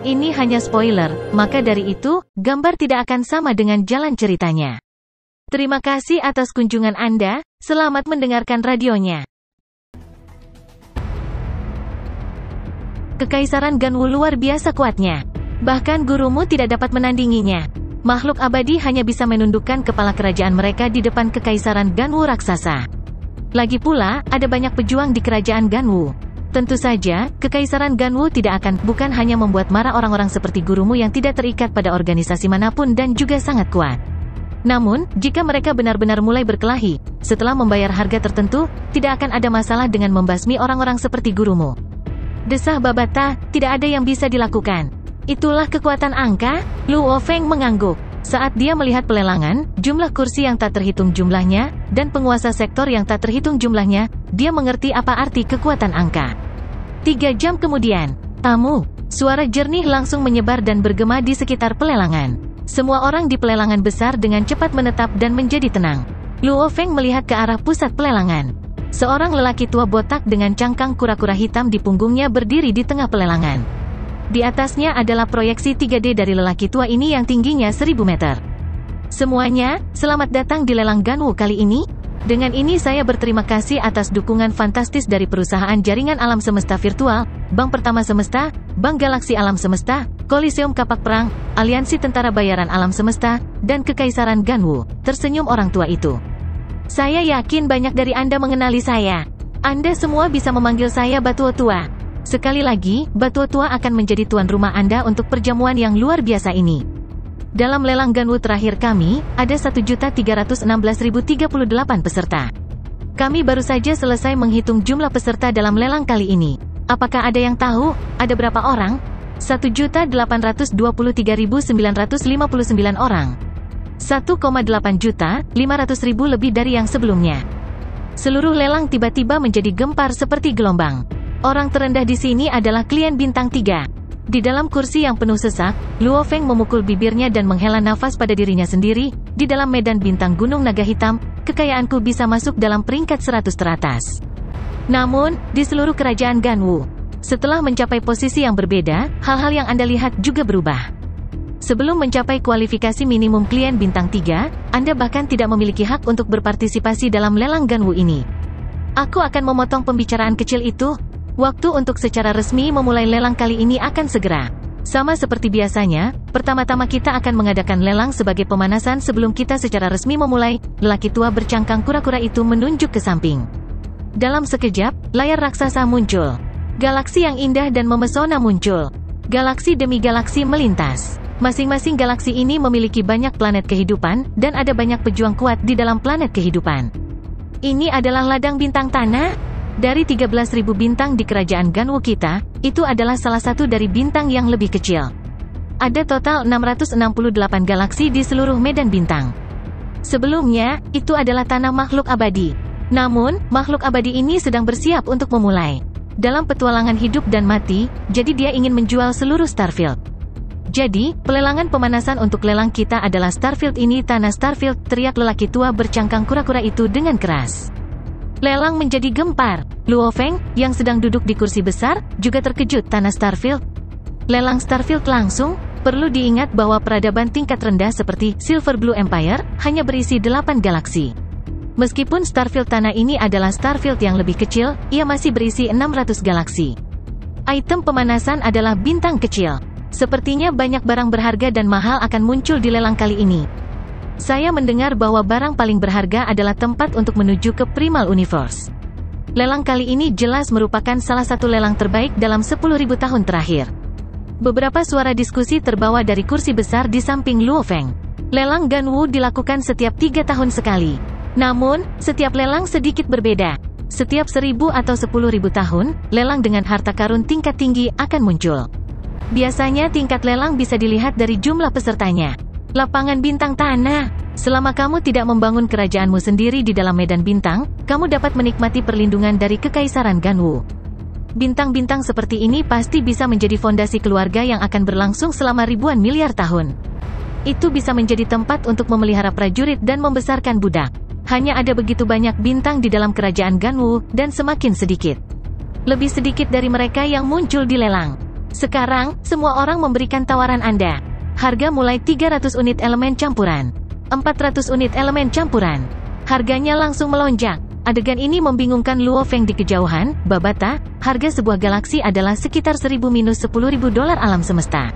Ini hanya spoiler, maka dari itu, gambar tidak akan sama dengan jalan ceritanya. Terima kasih atas kunjungan Anda, selamat mendengarkan radionya. Kekaisaran Ganwu luar biasa kuatnya. Bahkan gurumu tidak dapat menandinginya. Makhluk abadi hanya bisa menundukkan kepala kerajaan mereka di depan Kekaisaran Ganwu raksasa. Lagi pula, ada banyak pejuang di kerajaan Ganwu. Tentu saja, Kekaisaran Ganwu bukan hanya membuat marah orang-orang seperti gurumu yang tidak terikat pada organisasi manapun dan juga sangat kuat. Namun, jika mereka benar-benar mulai berkelahi, setelah membayar harga tertentu, tidak akan ada masalah dengan membasmi orang-orang seperti gurumu. Desah Babata, tidak ada yang bisa dilakukan. Itulah kekuatan angka, Luo Feng mengangguk. Saat dia melihat pelelangan, jumlah kursi yang tak terhitung jumlahnya, dan penguasa sektor yang tak terhitung jumlahnya, dia mengerti apa arti kekuatan angka. 3 jam kemudian, tamu, suara jernih langsung menyebar dan bergema di sekitar pelelangan. Semua orang di pelelangan besar dengan cepat menetap dan menjadi tenang. Luo Feng melihat ke arah pusat pelelangan. Seorang lelaki tua botak dengan cangkang kura-kura hitam di punggungnya berdiri di tengah pelelangan. Di atasnya adalah proyeksi 3D dari lelaki tua ini yang tingginya 1000 meter. Semuanya, selamat datang di lelang Ganwu kali ini. Dengan ini saya berterima kasih atas dukungan fantastis dari perusahaan jaringan alam semesta virtual, Bank Pertama Semesta, Bank Galaksi Alam Semesta, Koliseum Kapak Perang, Aliansi Tentara Bayaran Alam Semesta, dan Kekaisaran Ganwu. Tersenyum orang tua itu. Saya yakin banyak dari Anda mengenali saya. Anda semua bisa memanggil saya Batuo Tua. Sekali lagi, Batuo Tua akan menjadi tuan rumah Anda untuk perjamuan yang luar biasa ini. Dalam lelang Ganwu terakhir kami, ada 1.316.038 peserta. Kami baru saja selesai menghitung jumlah peserta dalam lelang kali ini. Apakah ada yang tahu, ada berapa orang? 1.823.959 orang. 1,8 juta, 500.000 lebih dari yang sebelumnya. Seluruh lelang tiba-tiba menjadi gempar seperti gelombang. Orang terendah di sini adalah klien bintang 3. Di dalam kursi yang penuh sesak, Luo Feng memukul bibirnya dan menghela nafas pada dirinya sendiri. Di dalam medan bintang Gunung Naga Hitam, kekayaanku bisa masuk dalam peringkat 100 teratas. Namun, di seluruh kerajaan Ganwu, setelah mencapai posisi yang berbeda, hal-hal yang Anda lihat juga berubah. Sebelum mencapai kualifikasi minimum klien bintang 3, Anda bahkan tidak memiliki hak untuk berpartisipasi dalam lelang Ganwu ini. Aku akan memotong pembicaraan kecil itu. Waktu untuk secara resmi memulai lelang kali ini akan segera. Sama seperti biasanya, pertama-tama kita akan mengadakan lelang sebagai pemanasan sebelum kita secara resmi memulai. Lelaki tua bercangkang kura-kura itu menunjuk ke samping. Dalam sekejap, layar raksasa muncul. Galaksi yang indah dan memesona muncul. Galaksi demi galaksi melintas. Masing-masing galaksi ini memiliki banyak planet kehidupan, dan ada banyak pejuang kuat di dalam planet kehidupan. Ini adalah ladang bintang tanah. Dari 13.000 bintang di kerajaan Ganwu kita, itu adalah salah satu dari bintang yang lebih kecil. Ada total 668 galaksi di seluruh medan bintang. Sebelumnya, itu adalah tanah makhluk abadi. Namun, makhluk abadi ini sedang bersiap untuk memulai. Dalam petualangan hidup dan mati, jadi dia ingin menjual seluruh Starfield. Jadi, pelelangan pemanasan untuk lelang kita adalah Starfield ini tanah Starfield, teriak lelaki tua bercangkang kura-kura itu dengan keras. Lelang menjadi gempar. Luo Feng, yang sedang duduk di kursi besar, juga terkejut tanah Starfield. Lelang Starfield langsung, perlu diingat bahwa peradaban tingkat rendah seperti Silver Blue Empire, hanya berisi 8 galaksi. Meskipun Starfield tanah ini adalah Starfield yang lebih kecil, ia masih berisi 600 galaksi. Item pemanasan adalah bintang kecil. Sepertinya banyak barang berharga dan mahal akan muncul di lelang kali ini. Saya mendengar bahwa barang paling berharga adalah tempat untuk menuju ke Primal Universe. Lelang kali ini jelas merupakan salah satu lelang terbaik dalam 10.000 tahun terakhir. Beberapa suara diskusi terbawa dari kursi besar di samping Luo Feng. Lelang Ganwu dilakukan setiap 3 tahun sekali. Namun, setiap lelang sedikit berbeda. Setiap 1.000 atau 10.000 tahun, lelang dengan harta karun tingkat tinggi akan muncul. Biasanya tingkat lelang bisa dilihat dari jumlah pesertanya. Lapangan bintang tanah. Selama kamu tidak membangun kerajaanmu sendiri di dalam medan bintang, kamu dapat menikmati perlindungan dari Kekaisaran Ganwu. Bintang-bintang seperti ini pasti bisa menjadi fondasi keluarga yang akan berlangsung selama ribuan miliar tahun. Itu bisa menjadi tempat untuk memelihara prajurit dan membesarkan budak. Hanya ada begitu banyak bintang di dalam kerajaan Ganwu, dan semakin sedikit. Lebih sedikit dari mereka yang muncul di lelang. Sekarang, semua orang memberikan tawaran Anda. Harga mulai 300 unit elemen campuran. 400 unit elemen campuran. Harganya langsung melonjak. Adegan ini membingungkan Luo Feng di kejauhan. Babata, harga sebuah galaksi adalah sekitar $1000-10.000 alam semesta.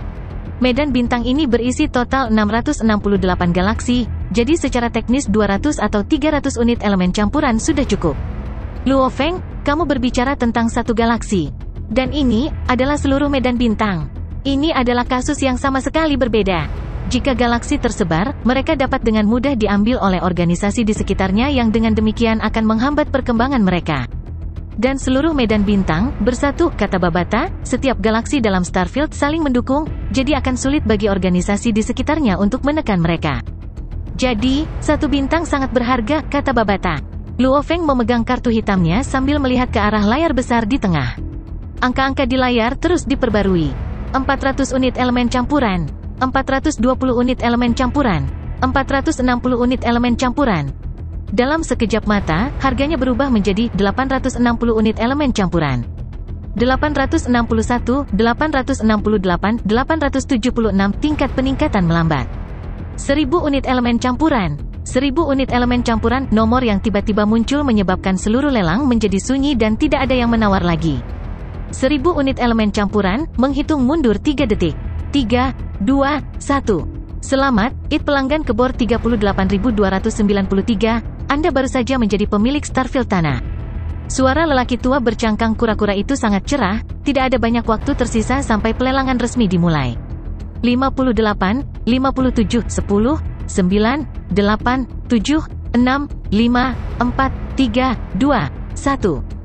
Medan bintang ini berisi total 668 galaksi, jadi secara teknis 200 atau 300 unit elemen campuran sudah cukup. Luo Feng, kamu berbicara tentang satu galaksi. Dan ini adalah seluruh medan bintang. Ini adalah kasus yang sama sekali berbeda. Jika galaksi tersebar, mereka dapat dengan mudah diambil oleh organisasi di sekitarnya yang dengan demikian akan menghambat perkembangan mereka. Dan seluruh medan bintang bersatu, kata Babata, setiap galaksi dalam Starfield saling mendukung, jadi akan sulit bagi organisasi di sekitarnya untuk menekan mereka. Jadi, satu bintang sangat berharga, kata Babata. Luo Feng memegang kartu hitamnya sambil melihat ke arah layar besar di tengah. Angka-angka di layar terus diperbarui. 400 unit elemen campuran, 420 unit elemen campuran, 460 unit elemen campuran. Dalam sekejap mata, harganya berubah menjadi 860 unit elemen campuran. 861, 868, 876, tingkat peningkatan melambat. 1000 unit elemen campuran. 1000 unit elemen campuran, nomor yang tiba-tiba muncul menyebabkan seluruh lelang menjadi sunyi dan tidak ada yang menawar lagi. 1000 unit elemen campuran, menghitung mundur 3 detik. 3, 2, 1. Selamat, pelanggan kebor 38.293, Anda baru saja menjadi pemilik Starfield Tanah. Suara lelaki tua bercangkang kura-kura itu sangat cerah, tidak ada banyak waktu tersisa sampai pelelangan resmi dimulai. 58, 57, 10, 9, 8, 7, 6, 5, 4, 3, 2, 1.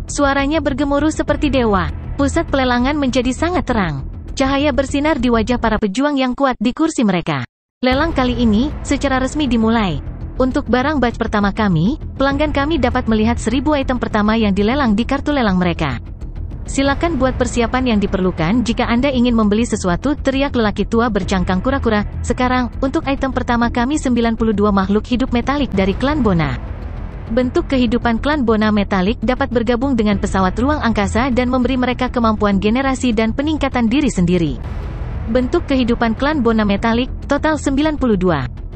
Suaranya bergemuruh seperti dewa. Pusat pelelangan menjadi sangat terang. Cahaya bersinar di wajah para pejuang yang kuat di kursi mereka. Lelang kali ini, secara resmi dimulai. Untuk barang batch pertama kami, pelanggan kami dapat melihat 1000 item pertama yang dilelang di kartu lelang mereka. Silakan buat persiapan yang diperlukan jika Anda ingin membeli sesuatu, teriak lelaki tua bercangkang kura-kura. Sekarang, untuk item pertama kami 92 makhluk hidup metalik dari klan Bona. Bentuk kehidupan klan Bona metalik dapat bergabung dengan pesawat ruang angkasa dan memberi mereka kemampuan generasi dan peningkatan diri sendiri. Bentuk kehidupan klan Bona metalik, total 92.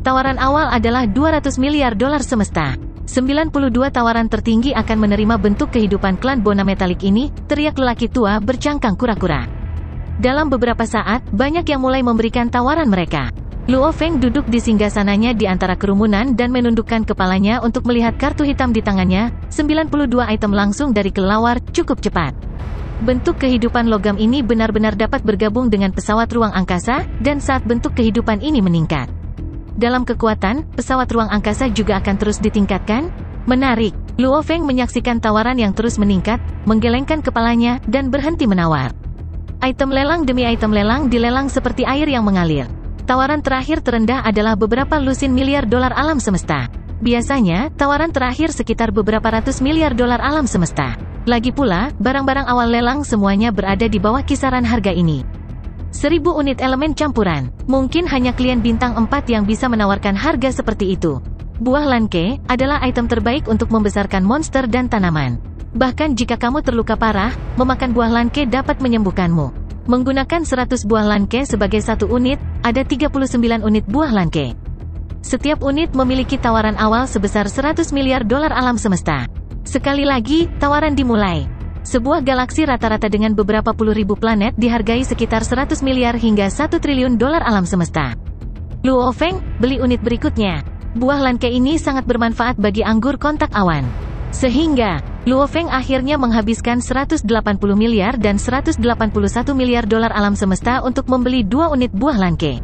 Tawaran awal adalah $200 miliar semesta. 92 tawaran tertinggi akan menerima bentuk kehidupan klan Bona metalik ini, teriak lelaki tua bercangkang kura-kura. Dalam beberapa saat, banyak yang mulai memberikan tawaran mereka. Luo Feng duduk di singgasananya di antara kerumunan dan menundukkan kepalanya untuk melihat kartu hitam di tangannya. 92 item langsung dari kelelawar, cukup cepat. Bentuk kehidupan logam ini benar-benar dapat bergabung dengan pesawat ruang angkasa, dan saat bentuk kehidupan ini meningkat dalam kekuatan, pesawat ruang angkasa juga akan terus ditingkatkan. Menarik. Luo Feng menyaksikan tawaran yang terus meningkat, menggelengkan kepalanya, dan berhenti menawar. Item lelang demi item lelang dilelang seperti air yang mengalir. Tawaran terakhir terendah adalah beberapa lusin miliar dolar alam semesta. Biasanya, tawaran terakhir sekitar beberapa ratus miliar dolar alam semesta. Lagi pula, barang-barang awal lelang semuanya berada di bawah kisaran harga ini. 1000 unit elemen campuran. Mungkin hanya klien bintang 4 yang bisa menawarkan harga seperti itu. Buah Lanke adalah item terbaik untuk membesarkan monster dan tanaman. Bahkan jika kamu terluka parah, memakan buah Lanke dapat menyembuhkanmu. Menggunakan 100 buah Lanke sebagai satu unit, ada 39 unit buah Lanke. Setiap unit memiliki tawaran awal sebesar 100 miliar dolar alam semesta. Sekali lagi, tawaran dimulai. Sebuah galaksi rata-rata dengan beberapa puluh ribu planet dihargai sekitar 100 miliar hingga 1 triliun dolar alam semesta. Luo Feng, beli unit berikutnya. Buah Lanke ini sangat bermanfaat bagi anggur kontak awan. Sehingga, Luo Feng akhirnya menghabiskan 180 miliar dan 181 miliar dolar alam semesta untuk membeli 2 unit buah Lanke.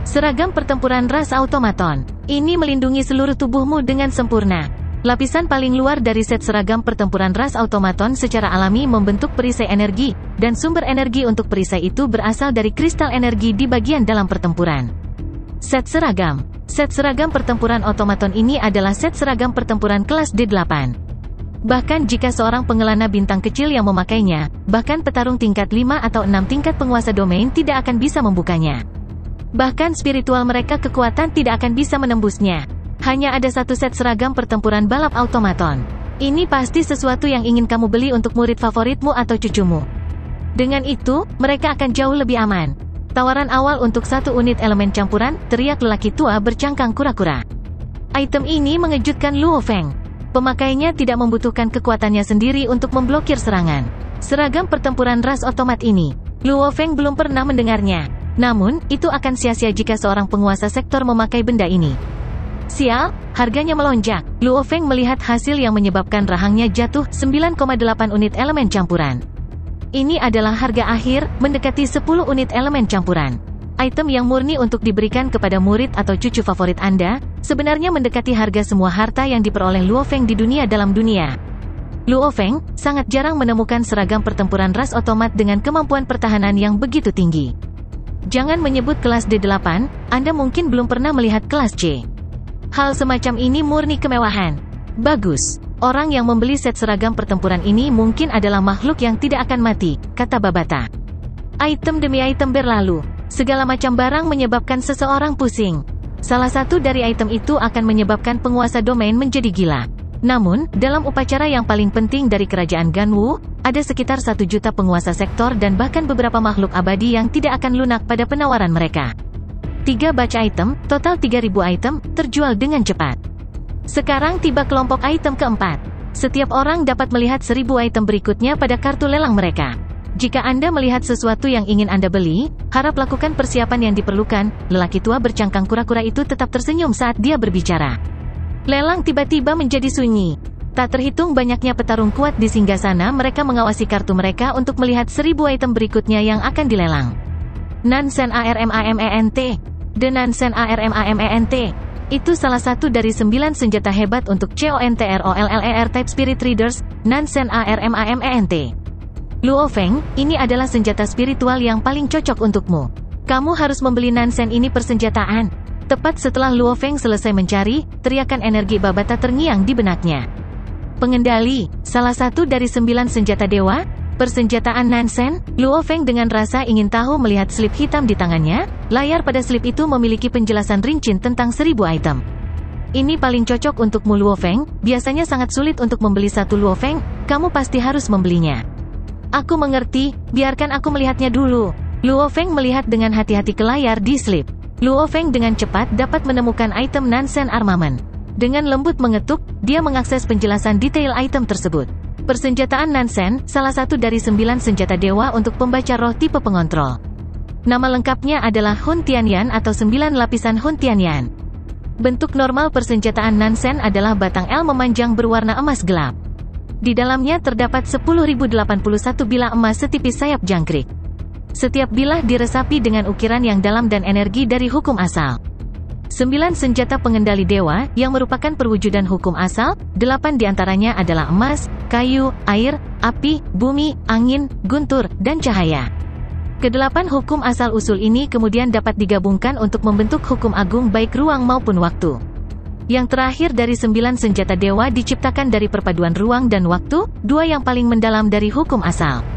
Seragam pertempuran ras automaton. Ini melindungi seluruh tubuhmu dengan sempurna. Lapisan paling luar dari set seragam pertempuran ras automaton secara alami membentuk perisai energi, dan sumber energi untuk perisai itu berasal dari kristal energi di bagian dalam pertempuran. Set seragam. Set seragam pertempuran otomaton ini adalah set seragam pertempuran kelas D8. Bahkan jika seorang pengelana bintang kecil yang memakainya, bahkan petarung tingkat 5 atau 6 tingkat penguasa domain tidak akan bisa membukanya. Bahkan spiritual mereka kekuatan tidak akan bisa menembusnya. Hanya ada satu set seragam pertempuran balap automaton. Ini pasti sesuatu yang ingin kamu beli untuk murid favoritmu atau cucumu. Dengan itu, mereka akan jauh lebih aman. Tawaran awal untuk 1 unit elemen campuran, teriak lelaki tua bercangkang kura-kura. Item ini mengejutkan Luo Feng. Pemakainya tidak membutuhkan kekuatannya sendiri untuk memblokir serangan. Seragam pertempuran ras otomat ini, Luo Feng belum pernah mendengarnya. Namun, itu akan sia-sia jika seorang penguasa sektor memakai benda ini. Sial, harganya melonjak. Luo Feng melihat hasil yang menyebabkan rahangnya jatuh 9,8 unit elemen campuran. Ini adalah harga akhir, mendekati 10 unit elemen campuran. Item yang murni untuk diberikan kepada murid atau cucu favorit Anda, sebenarnya mendekati harga semua harta yang diperoleh Luo Feng di dunia dalam dunia. Luo Feng sangat jarang menemukan seragam pertempuran ras otomat dengan kemampuan pertahanan yang begitu tinggi. Jangan menyebut kelas D8, Anda mungkin belum pernah melihat kelas C. Hal semacam ini murni kemewahan. Bagus. Orang yang membeli set seragam pertempuran ini mungkin adalah makhluk yang tidak akan mati, kata Babata. Item demi item berlalu. Segala macam barang menyebabkan seseorang pusing. Salah satu dari item itu akan menyebabkan penguasa domain menjadi gila. Namun, dalam upacara yang paling penting dari kerajaan Ganwu, ada sekitar 1 juta penguasa sektor dan bahkan beberapa makhluk abadi yang tidak akan lunak pada penawaran mereka. 3 batch item, total 3.000 item, terjual dengan cepat. Sekarang tiba kelompok item keempat. Setiap orang dapat melihat 1000 item berikutnya pada kartu lelang mereka. Jika Anda melihat sesuatu yang ingin Anda beli, harap lakukan persiapan yang diperlukan. Lelaki tua bercangkang kura-kura itu tetap tersenyum saat dia berbicara. Lelang tiba-tiba menjadi sunyi. Tak terhitung banyaknya petarung kuat di singgasana, mereka mengawasi kartu mereka untuk melihat 1000 item berikutnya yang akan dilelang. Nansen ARMAMENT. The Nansen ARMAMENT. Itu salah satu dari 9 senjata hebat untuk CONTROLLER Type Spirit Readers, Nansen ARMAMENT. Luo Feng, ini adalah senjata spiritual yang paling cocok untukmu. Kamu harus membeli Nansen ini persenjataan. Tepat setelah Luo Feng selesai mencari, teriakan energi Babata terngiang di benaknya. Pengendali, salah satu dari 9 senjata dewa, persenjataan Nansen. Luo Feng dengan rasa ingin tahu melihat slip hitam di tangannya. Layar pada slip itu memiliki penjelasan rinci tentang 1000 item. Ini paling cocok untukmu Luo Feng, biasanya sangat sulit untuk membeli satu Luo Feng, kamu pasti harus membelinya. Aku mengerti, biarkan aku melihatnya dulu. Luo Feng melihat dengan hati-hati ke layar di slip. Luo Feng dengan cepat dapat menemukan item Nansen Armament. Dengan lembut mengetuk, dia mengakses penjelasan detail item tersebut. Persenjataan Nansen, salah satu dari 9 senjata dewa untuk pembaca roh tipe pengontrol. Nama lengkapnya adalah Hun Tianyan atau 9 lapisan Hun Tianyan. Bentuk normal persenjataan Nansen adalah batang L memanjang berwarna emas gelap. Di dalamnya terdapat 10.081 bilah emas setipis sayap jangkrik. Setiap bilah diresapi dengan ukiran yang dalam dan energi dari hukum asal. 9 senjata pengendali dewa, yang merupakan perwujudan hukum asal, 8 diantaranya adalah emas, kayu, air, api, bumi, angin, guntur, dan cahaya. Kedelapan hukum asal usul ini kemudian dapat digabungkan untuk membentuk hukum agung baik ruang maupun waktu. Yang terakhir dari 9 senjata dewa diciptakan dari perpaduan ruang dan waktu, 2 yang paling mendalam dari hukum asal.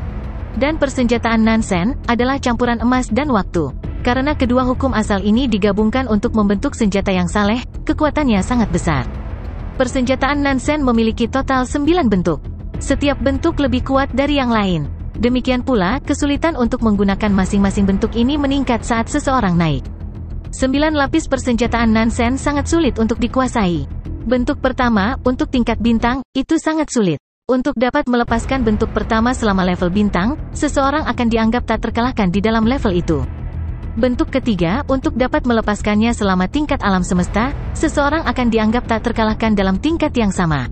Dan persenjataan Nansen, adalah campuran emas dan waktu. Karena kedua hukum asal ini digabungkan untuk membentuk senjata yang saleh, kekuatannya sangat besar. Persenjataan Nansen memiliki total 9 bentuk. Setiap bentuk lebih kuat dari yang lain. Demikian pula, kesulitan untuk menggunakan masing-masing bentuk ini meningkat saat seseorang naik. 9 lapis persenjataan Nansen sangat sulit untuk dikuasai. Bentuk pertama, untuk tingkat bintang, itu sangat sulit. Untuk dapat melepaskan bentuk pertama selama level bintang, seseorang akan dianggap tak terkalahkan di dalam level itu. Bentuk ketiga, untuk dapat melepaskannya selama tingkat alam semesta, seseorang akan dianggap tak terkalahkan dalam tingkat yang sama.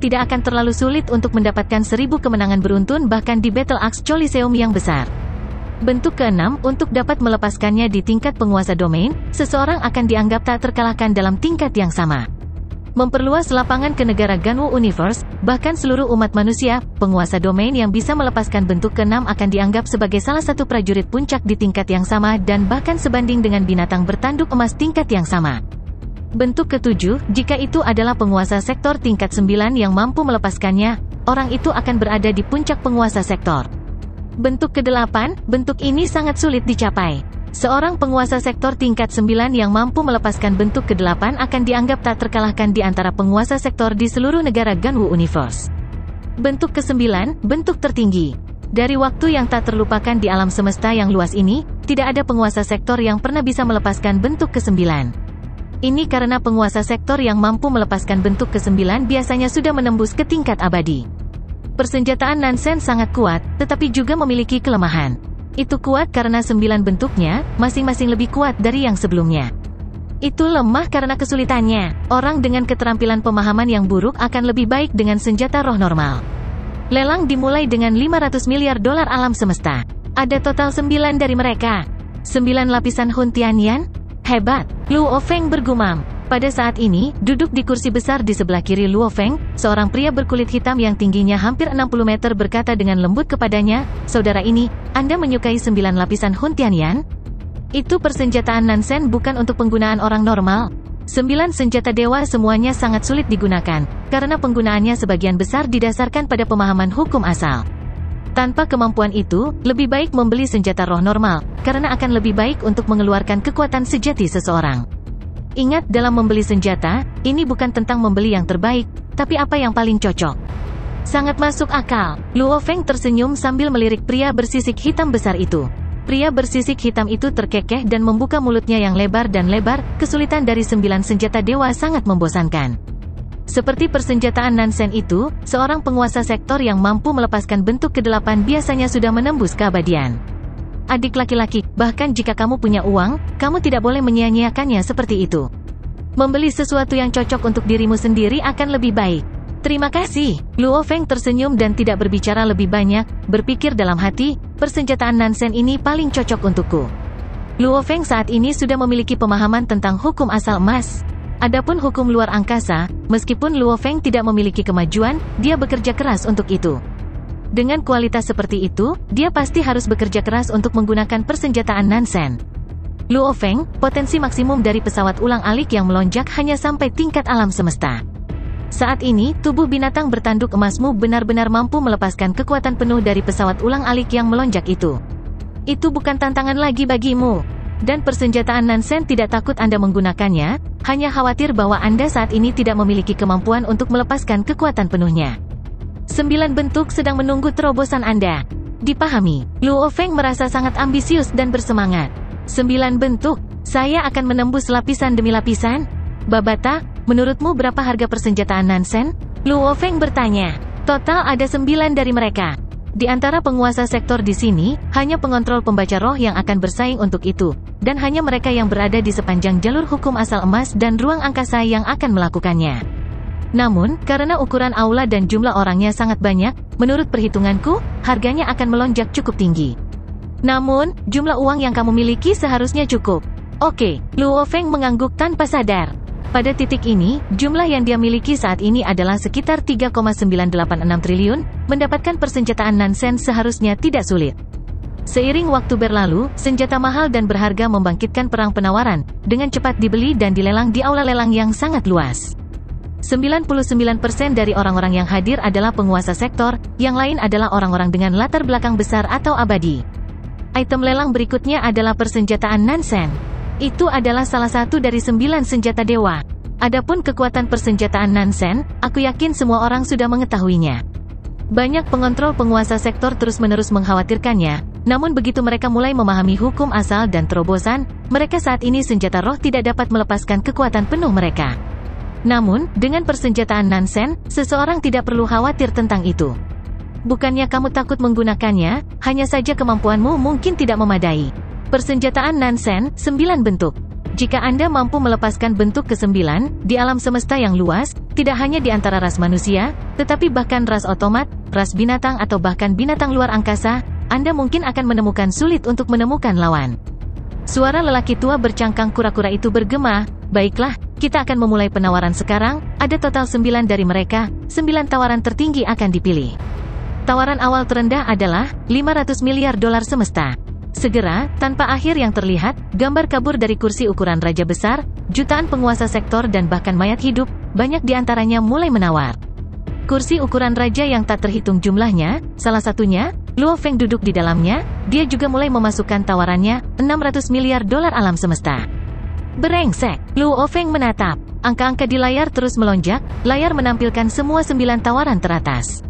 Tidak akan terlalu sulit untuk mendapatkan 1000 kemenangan beruntun bahkan di Battle Axe Coliseum yang besar. Bentuk keenam, untuk dapat melepaskannya di tingkat penguasa domain, seseorang akan dianggap tak terkalahkan dalam tingkat yang sama. Memperluas lapangan ke negara Ganwu Universe, bahkan seluruh umat manusia, penguasa domain yang bisa melepaskan bentuk keenam akan dianggap sebagai salah satu prajurit puncak di tingkat yang sama dan bahkan sebanding dengan binatang bertanduk emas tingkat yang sama. Bentuk ketujuh, jika itu adalah penguasa sektor tingkat 9 yang mampu melepaskannya, orang itu akan berada di puncak penguasa sektor. Bentuk kedelapan, bentuk ini sangat sulit dicapai. Seorang penguasa sektor tingkat 9 yang mampu melepaskan bentuk ke-8 akan dianggap tak terkalahkan di antara penguasa sektor di seluruh negara Ganwu Universe. Bentuk ke-9, bentuk tertinggi. Dari waktu yang tak terlupakan di alam semesta yang luas ini, tidak ada penguasa sektor yang pernah bisa melepaskan bentuk ke-9. Ini karena penguasa sektor yang mampu melepaskan bentuk ke-9 biasanya sudah menembus ke tingkat abadi. Persenjataan Nansen sangat kuat, tetapi juga memiliki kelemahan. Itu kuat karena 9 bentuknya, masing-masing lebih kuat dari yang sebelumnya. Itu lemah karena kesulitannya. Orang dengan keterampilan pemahaman yang buruk akan lebih baik dengan senjata roh normal. Lelang dimulai dengan 500 miliar dolar alam semesta. Ada total 9 dari mereka. 9 lapisan Hun Tianyan? Hebat, Luo Feng bergumam. Pada saat ini, duduk di kursi besar di sebelah kiri Luo Feng, seorang pria berkulit hitam yang tingginya hampir 60 meter berkata dengan lembut kepadanya, "Saudara ini, Anda menyukai 9 lapisan Hun Tianyan? Itu persenjataan Nansen bukan untuk penggunaan orang normal. 9 senjata dewa semuanya sangat sulit digunakan, karena penggunaannya sebagian besar didasarkan pada pemahaman hukum asal. Tanpa kemampuan itu, lebih baik membeli senjata roh normal, karena akan lebih baik untuk mengeluarkan kekuatan sejati seseorang. Ingat, dalam membeli senjata, ini bukan tentang membeli yang terbaik, tapi apa yang paling cocok." Sangat masuk akal. Luo Feng tersenyum sambil melirik pria bersisik hitam besar itu. Pria bersisik hitam itu terkekeh dan membuka mulutnya yang lebar dan lebar. Kesulitan dari 9 senjata dewa sangat membosankan. Seperti persenjataan Nansen itu, seorang penguasa sektor yang mampu melepaskan bentuk ke-8 biasanya sudah menembus keabadian. Adik laki-laki, bahkan jika kamu punya uang, kamu tidak boleh menyia-nyiakannya seperti itu. Membeli sesuatu yang cocok untuk dirimu sendiri akan lebih baik. Terima kasih. Luo Feng tersenyum dan tidak berbicara lebih banyak, berpikir dalam hati, persenjataan Nansen ini paling cocok untukku. Luo Feng saat ini sudah memiliki pemahaman tentang hukum asal emas. Adapun hukum luar angkasa, meskipun Luo Feng tidak memiliki kemajuan, dia bekerja keras untuk itu. Dengan kualitas seperti itu, dia pasti harus bekerja keras untuk menggunakan persenjataan Nansen. Luo Feng, potensi maksimum dari pesawat ulang-alik yang melonjak hanya sampai tingkat alam semesta. Saat ini, tubuh binatang bertanduk emasmu benar-benar mampu melepaskan kekuatan penuh dari pesawat ulang-alik yang melonjak itu. Itu bukan tantangan lagi bagimu. Dan persenjataan Nansen tidak takut Anda menggunakannya, hanya khawatir bahwa Anda saat ini tidak memiliki kemampuan untuk melepaskan kekuatan penuhnya. 9 bentuk sedang menunggu terobosan Anda. Dipahami, Luo Feng merasa sangat ambisius dan bersemangat. 9 bentuk, saya akan menembus lapisan demi lapisan? Babata, menurutmu berapa harga persenjataan Nansen? Luo Feng bertanya. Total ada 9 dari mereka. Di antara penguasa sektor di sini, hanya pengontrol pembaca roh yang akan bersaing untuk itu, dan hanya mereka yang berada di sepanjang jalur hukum asal emas dan ruang angkasa yang akan melakukannya. Namun, karena ukuran aula dan jumlah orangnya sangat banyak, menurut perhitunganku, harganya akan melonjak cukup tinggi. Namun, jumlah uang yang kamu miliki seharusnya cukup. Oke, Luo Feng mengangguk tanpa sadar. Pada titik ini, jumlah yang dia miliki saat ini adalah sekitar 3,986 triliun, mendapatkan persenjataan Nansen seharusnya tidak sulit. Seiring waktu berlalu, senjata mahal dan berharga membangkitkan perang penawaran, dengan cepat dibeli dan dilelang di aula lelang yang sangat luas. 99% dari orang-orang yang hadir adalah penguasa sektor, yang lain adalah orang-orang dengan latar belakang besar atau abadi. Item lelang berikutnya adalah persenjataan Nansen. Itu adalah salah satu dari 9 senjata dewa. Adapun kekuatan persenjataan Nansen, aku yakin semua orang sudah mengetahuinya. Banyak pengontrol penguasa sektor terus-menerus mengkhawatirkannya, namun begitu mereka mulai memahami hukum asal dan terobosan, mereka saat ini senjata roh tidak dapat melepaskan kekuatan penuh mereka. Namun, dengan persenjataan Nansen, seseorang tidak perlu khawatir tentang itu. Bukannya kamu takut menggunakannya, hanya saja kemampuanmu mungkin tidak memadai. Persenjataan Nansen, 9 bentuk. Jika Anda mampu melepaskan bentuk ke-9, di alam semesta yang luas, tidak hanya di antara ras manusia, tetapi bahkan ras otomat, ras binatang atau bahkan binatang luar angkasa, Anda mungkin akan menemukan sulit untuk menemukan lawan. Suara lelaki tua bercangkang kura-kura itu bergema, "Baiklah, kita akan memulai penawaran sekarang, ada total 9 dari mereka, 9 tawaran tertinggi akan dipilih. Tawaran awal terendah adalah, 500 miliar dolar semesta." Segera, tanpa akhir yang terlihat, gambar kabur dari kursi ukuran raja besar, jutaan penguasa sektor dan bahkan mayat hidup, banyak di antaranya mulai menawar. Kursi ukuran raja yang tak terhitung jumlahnya, salah satunya, Luo Feng duduk di dalamnya, dia juga mulai memasukkan tawarannya, 600 miliar dolar alam semesta. Berengsek, Luo Feng menatap. Angka-angka di layar terus melonjak, layar menampilkan semua 9 tawaran teratas.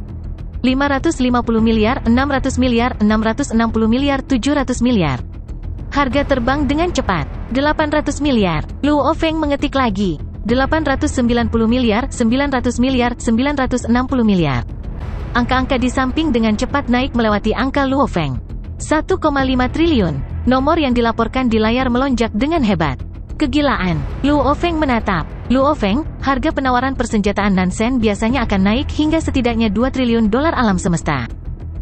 550 miliar, 600 miliar, 660 miliar, 700 miliar. Harga terbang dengan cepat, 800 miliar. Luo Feng mengetik lagi. 890 miliar, 900 miliar, 960 miliar. Angka-angka di samping dengan cepat naik melewati angka Luo Feng. 1,5 triliun. Nomor yang dilaporkan di layar melonjak dengan hebat. Kegilaan. Luo Feng menatap. Luo Feng, harga penawaran persenjataan Nansen biasanya akan naik hingga setidaknya 2 triliun dolar alam semesta.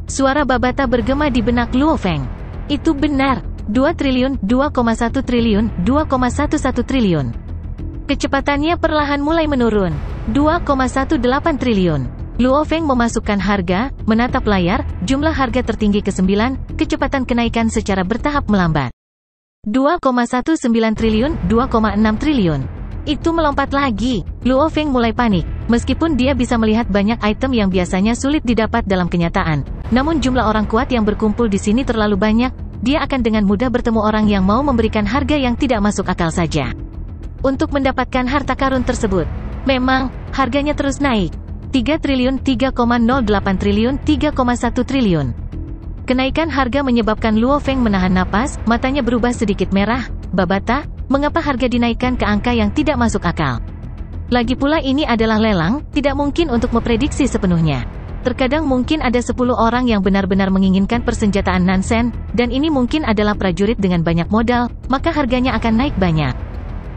Suara Babata bergema di benak Luo Feng. Itu benar. 2 triliun, 2,1 triliun, 2,11 triliun. Kecepatannya perlahan mulai menurun. 2,18 triliun. Luo Feng memasukkan harga, menatap layar, jumlah harga tertinggi ke-9, kecepatan kenaikan secara bertahap melambat. 2,19 triliun, 2,6 triliun. Itu melompat lagi. Luo Feng mulai panik. Meskipun dia bisa melihat banyak item yang biasanya sulit didapat dalam kenyataan, namun jumlah orang kuat yang berkumpul di sini terlalu banyak, dia akan dengan mudah bertemu orang yang mau memberikan harga yang tidak masuk akal saja. Untuk mendapatkan harta karun tersebut, memang, harganya terus naik. 3 triliun, 3,08 triliun, 3,1 triliun. Kenaikan harga menyebabkan Luo Feng menahan napas, matanya berubah sedikit merah. Babata, mengapa harga dinaikkan ke angka yang tidak masuk akal? Lagi pula ini adalah lelang, tidak mungkin untuk memprediksi sepenuhnya. Terkadang mungkin ada 10 orang yang benar-benar menginginkan persenjataan Nansen, dan ini mungkin adalah prajurit dengan banyak modal, maka harganya akan naik banyak.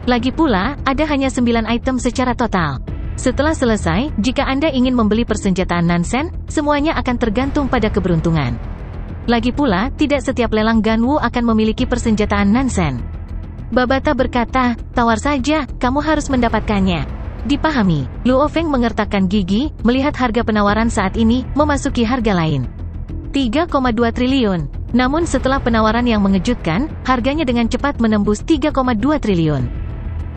Lagi pula, ada hanya 9 item secara total. Setelah selesai, jika Anda ingin membeli persenjataan Nansen, semuanya akan tergantung pada keberuntungan. Lagi pula, tidak setiap lelang Ganwu akan memiliki persenjataan Nansen. Babata berkata, tawar saja, kamu harus mendapatkannya. Dipahami. Luo Feng mengertakkan gigi, melihat harga penawaran saat ini, memasuki harga lain. 3,2 triliun. Namun setelah penawaran yang mengejutkan, harganya dengan cepat menembus 3,2 triliun.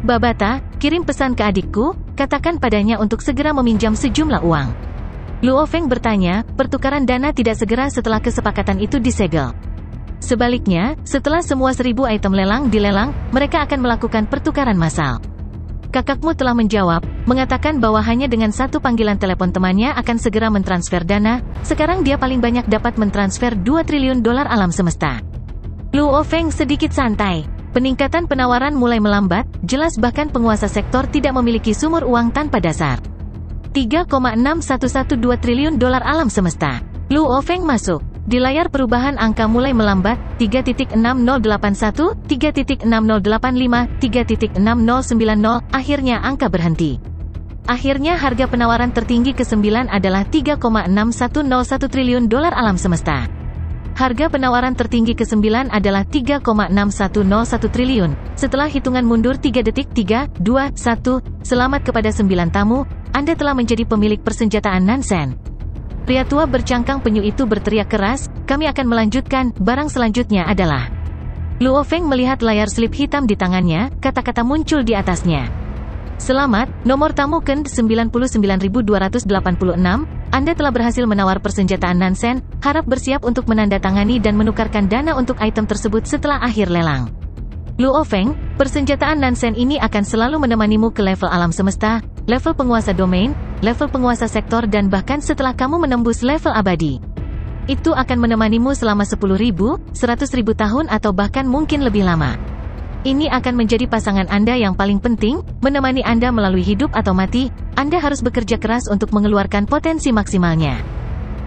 Babata, kirim pesan ke adikku, katakan padanya untuk segera meminjam sejumlah uang. Luo Feng bertanya, pertukaran dana tidak segera setelah kesepakatan itu disegel. Sebaliknya, setelah semua 1000 item lelang dilelang, mereka akan melakukan pertukaran massal. Kakakmu telah menjawab, mengatakan bahwa hanya dengan satu panggilan telepon temannya akan segera mentransfer dana, sekarang dia paling banyak dapat mentransfer 2 triliun dolar alam semesta. Luo Feng sedikit santai. Peningkatan penawaran mulai melambat, jelas bahkan penguasa sektor tidak memiliki sumur uang tanpa dasar. 3,6112 triliun dolar alam semesta. Luo Feng masuk. Di layar perubahan angka mulai melambat, 3.6081, 3.6085, 3.6090, akhirnya angka berhenti. Akhirnya harga penawaran tertinggi ke-9 adalah 3,6101 triliun dolar alam semesta. Harga penawaran tertinggi ke-9 adalah 3,6101 triliun. Setelah hitungan mundur 3 detik 3, 2, 1, selamat kepada 9 tamu, Anda telah menjadi pemilik persenjataan Nansen. Pria tua bercangkang penyu itu berteriak keras, kami akan melanjutkan, barang selanjutnya adalah. Luo Feng melihat layar slip hitam di tangannya, kata-kata muncul di atasnya. Selamat, nomor tamu KEN 99286, Anda telah berhasil menawar persenjataan Nansen, harap bersiap untuk menandatangani dan menukarkan dana untuk item tersebut setelah akhir lelang. Luo Feng, persenjataan Nansen ini akan selalu menemanimu ke level alam semesta, level penguasa domain, level penguasa sektor dan bahkan setelah kamu menembus level abadi. Itu akan menemanimu selama 10.000, 100.000 tahun atau bahkan mungkin lebih lama. Ini akan menjadi pasangan Anda yang paling penting, menemani Anda melalui hidup atau mati, Anda harus bekerja keras untuk mengeluarkan potensi maksimalnya.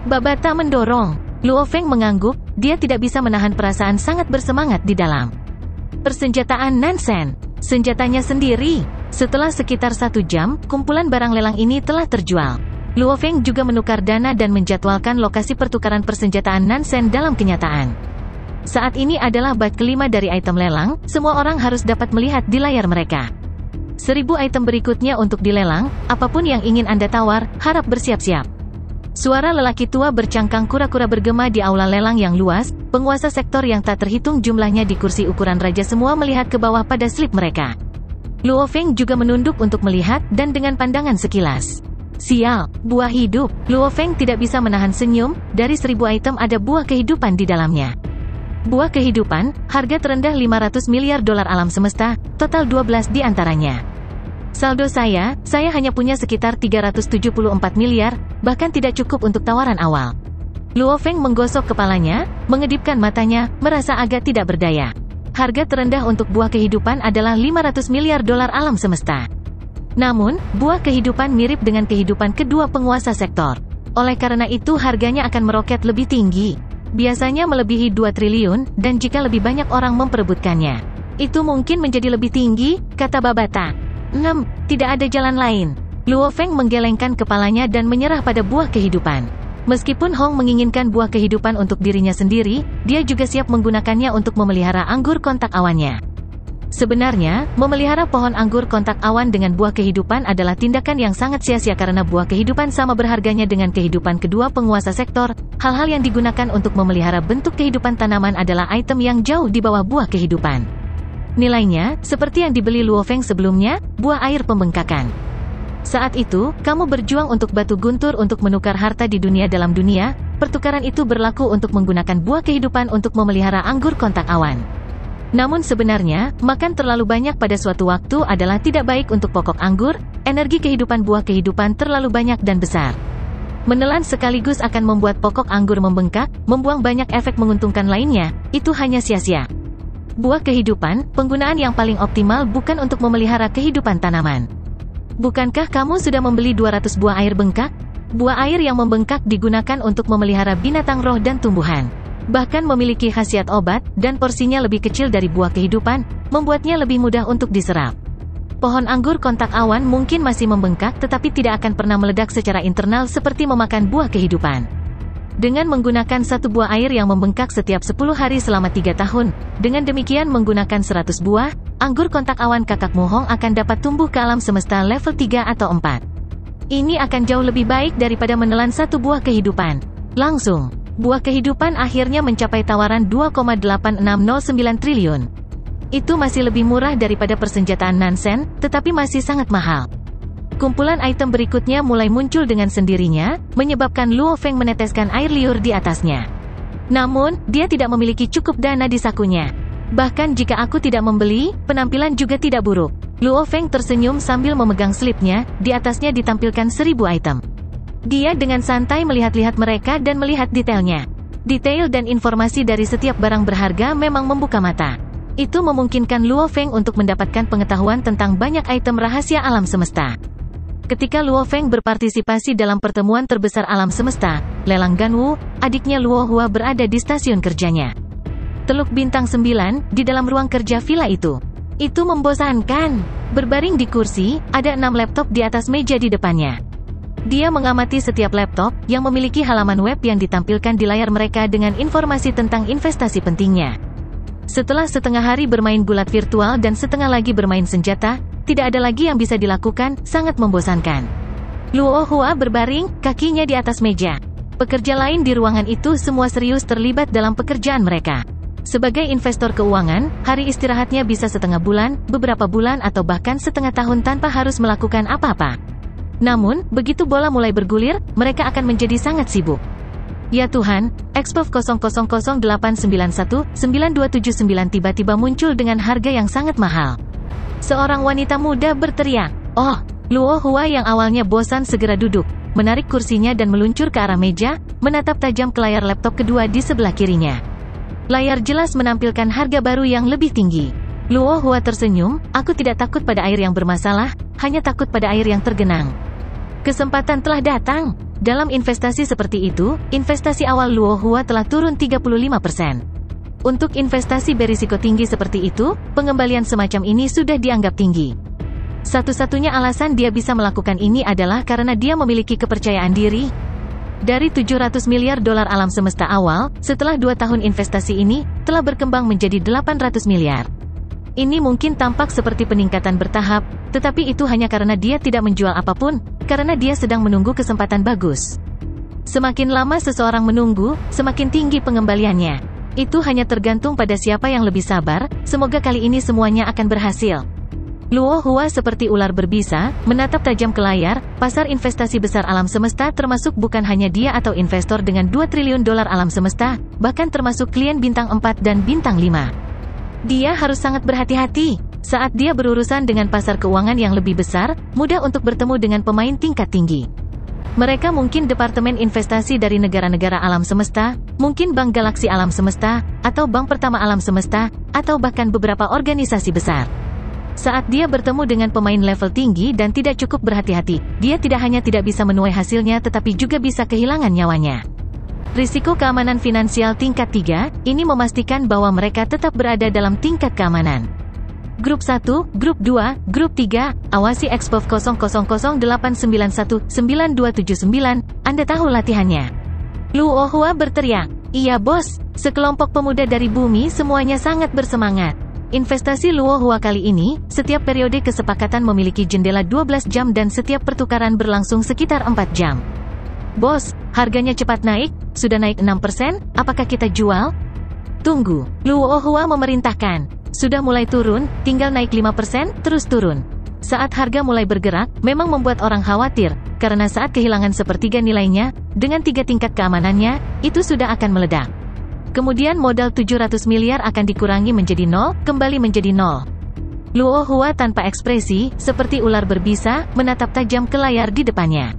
Babata mendorong. Luo Feng mengangguk, dia tidak bisa menahan perasaan sangat bersemangat di dalam. Persenjataan Nansen. Senjatanya sendiri. Setelah sekitar 1 jam, kumpulan barang lelang ini telah terjual. Luo Feng juga menukar dana dan menjadwalkan lokasi pertukaran persenjataan Nansen dalam kenyataan. Saat ini adalah bat kelima dari item lelang, semua orang harus dapat melihat di layar mereka. 1000 item berikutnya untuk dilelang, apapun yang ingin Anda tawar, harap bersiap-siap. Suara lelaki tua bercangkang kura-kura bergema di aula lelang yang luas, penguasa sektor yang tak terhitung jumlahnya di kursi ukuran raja semua melihat ke bawah pada slip mereka. Luo Feng juga menunduk untuk melihat, dan dengan pandangan sekilas. Sial, buah hidup. Luo Feng tidak bisa menahan senyum, dari 1000 item ada buah kehidupan di dalamnya. Buah kehidupan, harga terendah 500 miliar dolar alam semesta, total 12 di antaranya. Saldo saya hanya punya sekitar 374 miliar, bahkan tidak cukup untuk tawaran awal. Luo Feng menggosok kepalanya, mengedipkan matanya, merasa agak tidak berdaya. Harga terendah untuk buah kehidupan adalah 500 miliar dolar alam semesta. Namun, buah kehidupan mirip dengan kehidupan kedua penguasa sektor. Oleh karena itu harganya akan meroket lebih tinggi. Biasanya melebihi 2 triliun, dan jika lebih banyak orang memperebutkannya, itu mungkin menjadi lebih tinggi, kata Babata. 6. Tidak ada jalan lain. Luo Feng menggelengkan kepalanya dan menyerah pada buah kehidupan. Meskipun Hong menginginkan buah kehidupan untuk dirinya sendiri, dia juga siap menggunakannya untuk memelihara anggur kontak awannya. Sebenarnya, memelihara pohon anggur kontak awan dengan buah kehidupan adalah tindakan yang sangat sia-sia karena buah kehidupan sama berharganya dengan kehidupan kedua penguasa sektor. Hal-hal yang digunakan untuk memelihara bentuk kehidupan tanaman adalah item yang jauh di bawah buah kehidupan. Nilainya, seperti yang dibeli Luo Feng sebelumnya, buah air pembengkakan. Saat itu, kamu berjuang untuk batu guntur untuk menukar harta di dunia dalam dunia. Pertukaran itu berlaku untuk menggunakan buah kehidupan untuk memelihara anggur kontak awan. Namun sebenarnya, makan terlalu banyak pada suatu waktu adalah tidak baik untuk pokok anggur. Energi kehidupan buah kehidupan terlalu banyak dan besar. Menelan sekaligus akan membuat pokok anggur membengkak, membuang banyak efek menguntungkan lainnya, itu hanya sia-sia. Buah kehidupan, penggunaan yang paling optimal bukan untuk memelihara kehidupan tanaman. Bukankah kamu sudah membeli 200 buah air bengkak? Buah air yang membengkak digunakan untuk memelihara binatang roh dan tumbuhan. Bahkan memiliki khasiat obat, dan porsinya lebih kecil dari buah kehidupan, membuatnya lebih mudah untuk diserap. Pohon anggur kontak awan mungkin masih membengkak tetapi tidak akan pernah meledak secara internal seperti memakan buah kehidupan. Dengan menggunakan satu buah air yang membengkak setiap 10 hari selama 3 tahun, dengan demikian menggunakan 100 buah, anggur kontak awan kakak Muhong akan dapat tumbuh ke alam semesta level 3 atau 4. Ini akan jauh lebih baik daripada menelan satu buah kehidupan langsung. Buah kehidupan akhirnya mencapai tawaran 2,8609 triliun. Itu masih lebih murah daripada persenjataan Nansen, tetapi masih sangat mahal. Kumpulan item berikutnya mulai muncul dengan sendirinya, menyebabkan Luo Feng meneteskan air liur di atasnya. Namun, dia tidak memiliki cukup dana di sakunya. Bahkan jika aku tidak membeli, penampilan juga tidak buruk. Luo Feng tersenyum sambil memegang slipnya, di atasnya ditampilkan 1000 item. Dia dengan santai melihat-lihat mereka dan melihat detailnya. Detail dan informasi dari setiap barang berharga memang membuka mata. Itu memungkinkan Luo Feng untuk mendapatkan pengetahuan tentang banyak item rahasia alam semesta. Ketika Luo Feng berpartisipasi dalam pertemuan terbesar alam semesta, lelang Ganwu, adiknya Luo Hua berada di stasiun kerjanya. Teluk bintang 9, di dalam ruang kerja villa itu. Itu membosankan. Berbaring di kursi, ada 6 laptop di atas meja di depannya. Dia mengamati setiap laptop, yang memiliki halaman web yang ditampilkan di layar mereka dengan informasi tentang investasi pentingnya. Setelah setengah hari bermain gulat virtual dan setengah lagi bermain senjata, tidak ada lagi yang bisa dilakukan, sangat membosankan. Luo Hua berbaring, kakinya di atas meja. Pekerja lain di ruangan itu semua serius terlibat dalam pekerjaan mereka. Sebagai investor keuangan, hari istirahatnya bisa setengah bulan, beberapa bulan atau bahkan setengah tahun tanpa harus melakukan apa-apa. Namun, begitu bola mulai bergulir, mereka akan menjadi sangat sibuk. Ya Tuhan, Expov 000891-9279 tiba-tiba muncul dengan harga yang sangat mahal. Seorang wanita muda berteriak, "Oh!" Luo Hua yang awalnya bosan segera duduk, menarik kursinya dan meluncur ke arah meja, menatap tajam ke layar laptop kedua di sebelah kirinya. Layar jelas menampilkan harga baru yang lebih tinggi. Luo Hua tersenyum, "Aku tidak takut pada air yang bermasalah, hanya takut pada air yang tergenang." Kesempatan telah datang. Dalam investasi seperti itu, investasi awal Luo Hua telah turun 35%. Untuk investasi berisiko tinggi seperti itu, pengembalian semacam ini sudah dianggap tinggi. Satu-satunya alasan dia bisa melakukan ini adalah karena dia memiliki kepercayaan diri. Dari 700 miliar dolar alam semesta awal, setelah 2 tahun investasi ini, telah berkembang menjadi 800 miliar. Ini mungkin tampak seperti peningkatan bertahap, tetapi itu hanya karena dia tidak menjual apapun, karena dia sedang menunggu kesempatan bagus. Semakin lama seseorang menunggu, semakin tinggi pengembaliannya. Itu hanya tergantung pada siapa yang lebih sabar, semoga kali ini semuanya akan berhasil. Luo Hua seperti ular berbisa, menatap tajam ke layar, pasar investasi besar alam semesta termasuk bukan hanya dia atau investor dengan 2 triliun dolar alam semesta, bahkan termasuk klien bintang 4 dan bintang 5. Dia harus sangat berhati-hati. Saat dia berurusan dengan pasar keuangan yang lebih besar, mudah untuk bertemu dengan pemain tingkat tinggi. Mereka mungkin departemen investasi dari negara-negara alam semesta, mungkin Bank Galaksi Alam Semesta, atau Bank Pertama Alam Semesta, atau bahkan beberapa organisasi besar. Saat dia bertemu dengan pemain level tinggi dan tidak cukup berhati-hati, dia tidak hanya tidak bisa menuai hasilnya tetapi juga bisa kehilangan nyawanya. Risiko keamanan finansial tingkat 3, ini memastikan bahwa mereka tetap berada dalam tingkat keamanan. Grup 1, Grup 2, Grup 3, awasi Expov 0008919279, Anda tahu latihannya. Luo Hua berteriak, "Iya bos, sekelompok pemuda dari bumi semuanya sangat bersemangat." Investasi Luo Hua kali ini, setiap periode kesepakatan memiliki jendela 12 jam dan setiap pertukaran berlangsung sekitar 4 jam. Bos, harganya cepat naik, sudah naik 6%, apakah kita jual? Tunggu, Luo Hua memerintahkan. Sudah mulai turun, tinggal naik 5%, terus turun. Saat harga mulai bergerak, memang membuat orang khawatir, karena saat kehilangan sepertiga nilainya, dengan 3 tingkat keamanannya, itu sudah akan meledak. Kemudian modal 700 miliar akan dikurangi menjadi 0, kembali menjadi 0. Luo Hua tanpa ekspresi, seperti ular berbisa, menatap tajam ke layar di depannya.